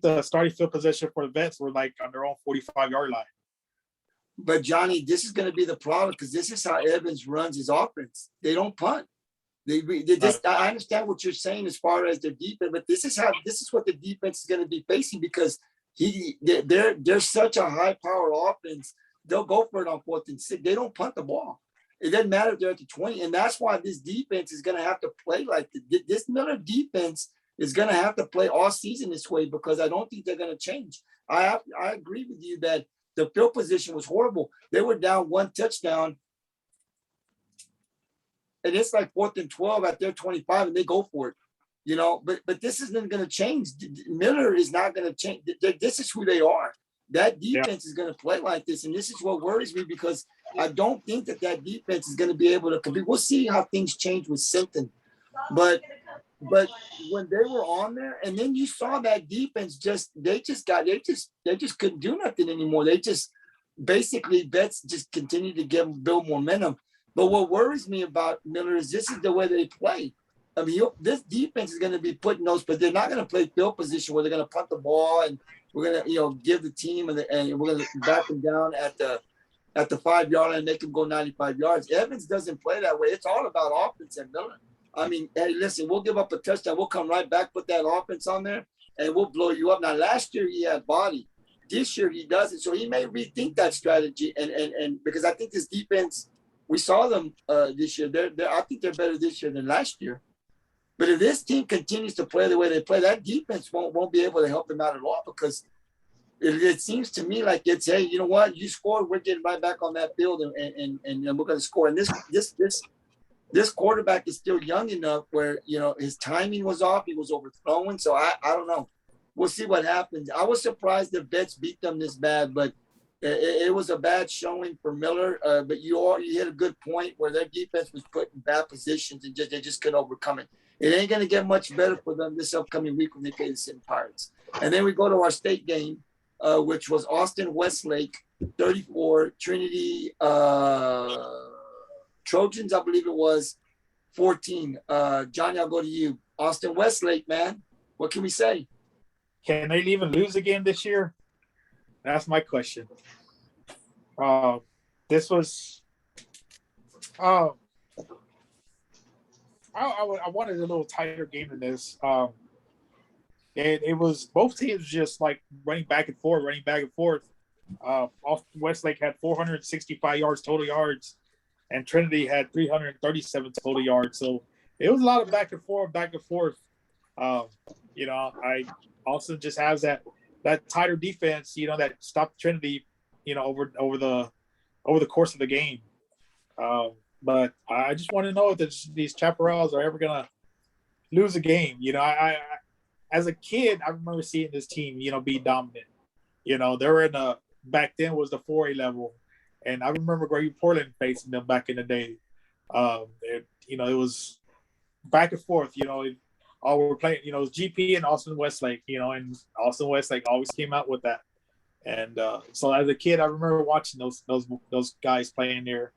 the starting field possession for the Vets were like on their own 45-yard line. But Johnny, this is going to be the problem because this is how Evans runs his offense. They don't punt. I understand what you're saying as far as their defense, but this is what the defense is going to be facing because they're such a high-powered offense. They'll go for it on 4th and 6. They don't punt the ball. It doesn't matter if they're at the 20, and that's why this defense is going to have to play like this. Miller defense is going to have to play all season this way because I don't think they're going to change. I agree with you that the field position was horrible. They were down 1 touchdown, and it's like 4th and 12 at their 25, and they go for it. But this isn't going to change. Miller is not going to change. This is who they are. That defense is going to play like this, and this is what worries me because I don't think that defense is going to be able to compete. We'll see how things change with Simpson, but when they were on there, and then you saw that defense they just couldn't do nothing anymore. They just basically Vets just continued to build momentum. But what worries me about Miller is this is the way they play. I mean, this defense is going to be putting those, but they're not going to play field position where they're going to punt the ball and we're going to give the team and we're going to back them down at the 5-yard line and make them go 95 yards. Evans doesn't play that way. It's all about offense at Miller. I mean, hey, listen, we'll give up a touchdown. We'll come right back, put that offense on there, and we'll blow you up. Now, last year he had body. This year he doesn't. So he may rethink that strategy. And because I think this defense, we saw them this year. I think they're better this year than last year. But if this team continues to play the way they play, that defense won't be able to help them out at all because it seems to me like it's, hey, you know what? You scored. We're getting right back on that field and we're going to score. And this quarterback is still young enough where, his timing was off. He was overthrowing. So I don't know. We'll see what happens. I was surprised the Vets beat them this bad, but it was a bad showing for Miller. But you hit a good point where their defense was put in bad positions and they just couldn't overcome it. It ain't going to get much better for them this upcoming week when they play the St. Pirates. And then we go to our state game, which was Austin-Westlake, 34, Trinity, Trojans, I believe it was, 14. Johnny, I'll go to you. Austin-Westlake, man. What can we say? Can they even lose again this year? That's my question. This was I wanted a little tighter game than this. And it was both teams just like running back and forth. Westlake had 465 total yards, and Trinity had 337 total yards. So it was a lot of back and forth. Austin just has that tighter defense, that stopped Trinity, over the course of the game. But I just want to know if these Chaparrals are ever gonna lose a game. I as a kid, I remember seeing this team, be dominant. They were back then was the 4A level, and I remember Grady Portland facing them back in the day. It was back and forth. All we were playing, it was GP and Austin Westlake. And Austin Westlake always came out with that. And so as a kid, I remember watching those guys playing there.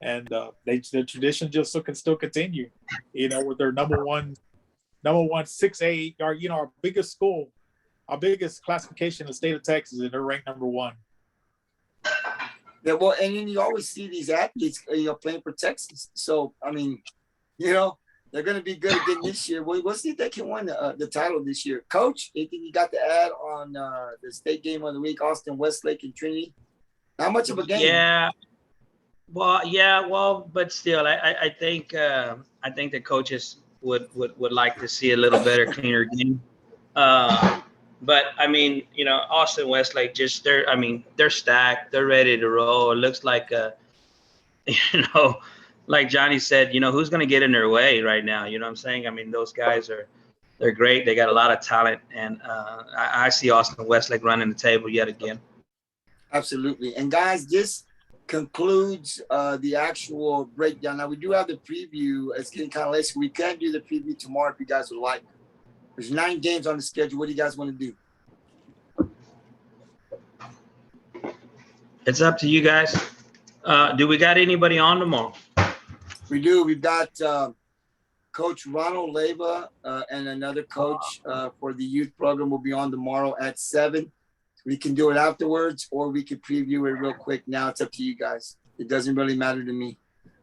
And the tradition just can still continue, with their number one 6A, our biggest school, our biggest classification in the state of Texas, and they're ranked number 1. Yeah, well, and then you always see these athletes, playing for Texas. So I mean, they're going to be good again this year. We'll see if they can win the title this year. Coach, anything you got to add on the state game of the week, Austin Westlake and Trinity? How much of a game? Yeah. Well, but still, I think the coaches would like to see a little better, cleaner game. But I mean, Austin Westlake they're stacked, they're ready to roll. It looks like like Johnny said, who's going to get in their way right now? You know what I'm saying? I mean, those guys are They're great. They got a lot of talent, and I see Austin Westlake running the table yet again. Absolutely. And guys, this concludes the actual breakdown. Now we do have the preview. It's getting kind of late, so we can do the preview tomorrow if you guys would like. There's 9 games on the schedule. What do you guys want to do? It's up to you guys. Do we got anybody on tomorrow? We do. We've got Coach Ronald Leyva and another coach for the youth program will be on tomorrow at 7. We can do it afterwards, or we could preview it real quick now. It's up to you guys. It doesn't really matter to me.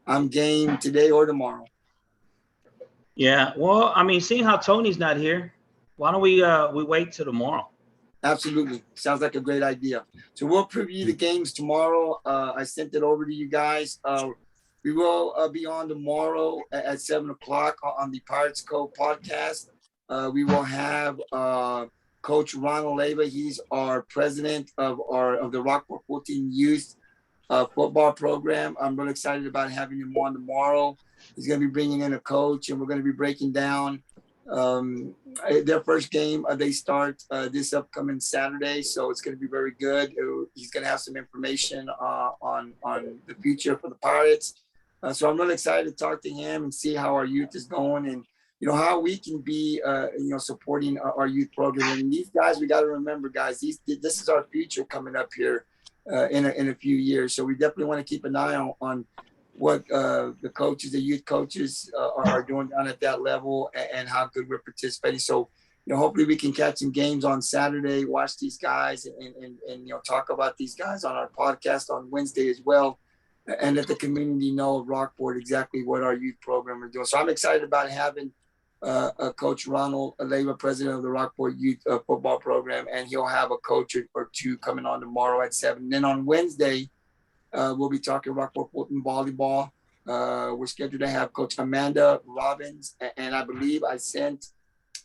I'm game today or tomorrow. Yeah. Well, I mean, seeing how Tony's not here, why don't we wait till tomorrow? Absolutely. Sounds like a great idea. So we'll preview the games tomorrow. I sent it over to you guys. We will be on tomorrow at 7 o'clock on the Pirates Code podcast. We will have Coach Ronald Leyva. He's our president of the Rockport-Fulton Youth football program. I'm really excited about having him on tomorrow. He's going to be bringing in a coach, and we're going to be breaking down their first game. They start this upcoming Saturday, so it's going to be very good. He's going to have some information on the future for the Pirates. So I'm really excited to talk to him and see how our youth is going, and how we can be supporting our youth program. And these guys, we got to remember, guys, this is our future coming up here in a few years. So we definitely want to keep an eye on what the coaches, the youth coaches are doing down at that level, and how good we're participating. So, hopefully we can catch some games on Saturday, watch these guys, and talk about these guys on our podcast on Wednesday as well, and let the community know of Rockport exactly what our youth program is doing. So I'm excited about having Coach Ronald Leyva, president of the Rockport Youth Football Program, and he'll have a coach or two coming on tomorrow at 7. And then on Wednesday, we'll be talking Rockport-Fulton volleyball. We're scheduled to have Coach Amanda Robbins, and I believe I sent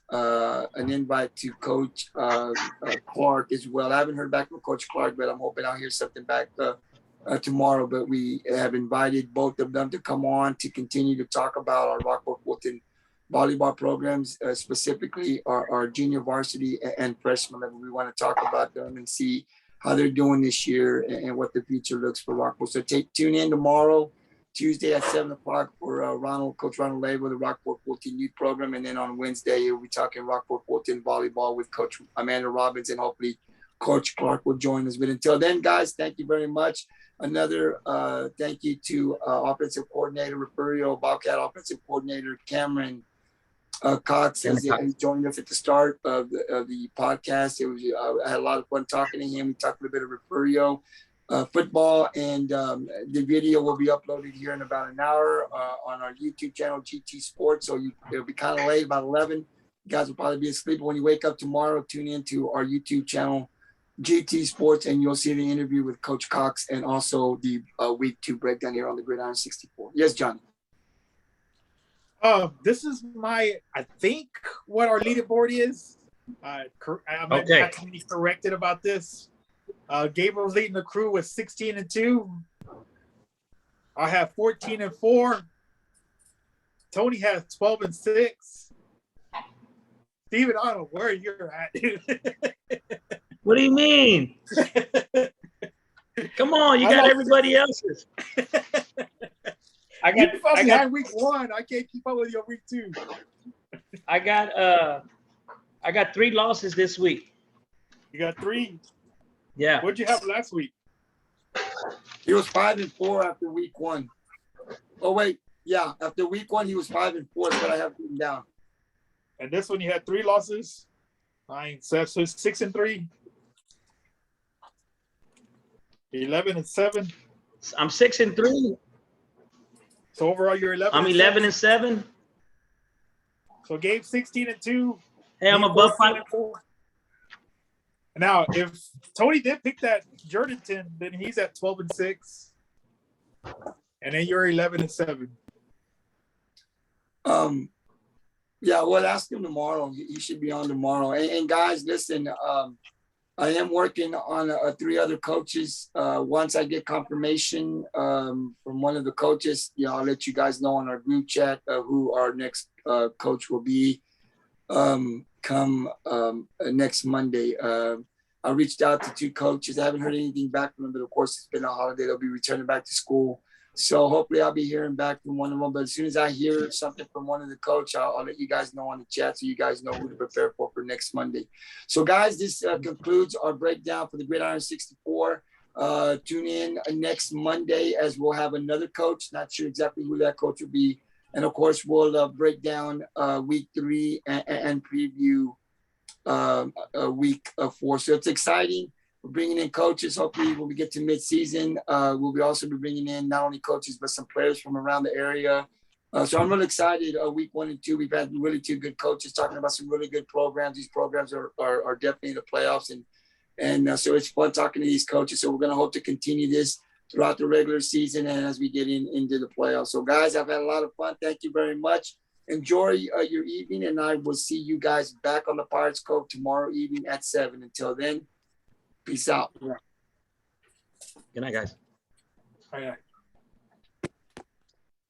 an invite to Coach Clark as well. I haven't heard back from Coach Clark, but I'm hoping I'll hear something back tomorrow. But we have invited both of them to come on to continue to talk about our Rockport-Fulton volleyball programs, specifically our junior varsity and freshman level. We want to talk about them and see how they're doing this year and what the future looks for Rockport. So tune in tomorrow, Tuesday at 7 o'clock for Coach Ronald Leyva, the Rockport-Fulton Youth Program. And then on Wednesday, we'll be talking Rockport-Fulton volleyball with Coach Amanda Robbins, and hopefully Coach Clark will join us. But until then, guys, thank you very much. Another thank you to offensive coordinator Refugio, Bobcat offensive coordinator Cameron Cox, as he joined us at the start of the podcast. It was I had a lot of fun talking to him. We talked a little bit of Refugio football, and the video will be uploaded here in about an hour on our YouTube channel, GT Sports. So it'll be kind of late, about 11. You guys will probably be asleep. When you wake up tomorrow, tune into our YouTube channel, GT Sports, and you'll see the interview with Coach Cox and also the week 2 breakdown here on the Gridiron 64. Yes, Johnny. This is I think what our leaderboard is. I might have to be corrected about this. Gabriel's leading the crew with 16-2. I have 14-4. Tony has 12-6. Steven, I don't know where you're at, dude. What do you mean? Come on, you got everybody else's. I got week 1. I can't keep up with your week 2. I got 3 losses this week. You got 3? Yeah. What'd you have last week? He was 5-4 after week 1. Oh wait, yeah. After week 1, he was 5-4. That's what I have written down. And this one, you had 3 losses. 9, 7, so 6-3. 11-7. I'm 6-3. So overall, you're 11. I'm 11-7. So Gabe 16-2. Hey, I'm above 5-4. Now, if Tony did pick that Jordanton, then he's at 12-6, and then you're 11-7. Yeah, well, ask him tomorrow. He should be on tomorrow. And guys, listen. I am working on 3 other coaches. Once I get confirmation from one of the coaches, I'll let you guys know on our group chat who our next coach will be. come next Monday. I reached out to 2 coaches. I haven't heard anything back from them, but of course it's been a holiday. They'll be returning back to school. So hopefully I'll be hearing back from one of them. But as soon as I hear something from one of the coach, I'll let you guys know on the chat so you guys know who to prepare for next Monday. So guys, this concludes our breakdown for the Gridiron 64. Tune in next Monday as we'll have another coach. Not sure exactly who that coach will be. And of course, we'll break down week 3 and preview week 4. So it's exciting. We're bringing in coaches. Hopefully, when we get to midseason, we'll be also be bringing in not only coaches but some players from around the area. So I'm really excited. Week 1 and 2, we've had really 2 good coaches talking about some really good programs. These programs are definitely in the playoffs, and so it's fun talking to these coaches. So we're going to hope to continue this throughout the regular season and as we get into the playoffs. So guys, I've had a lot of fun. Thank you very much. Enjoy your evening, and I will see you guys back on the Pirates Cove tomorrow evening at 7. Until then, peace out. Good night, guys. All right.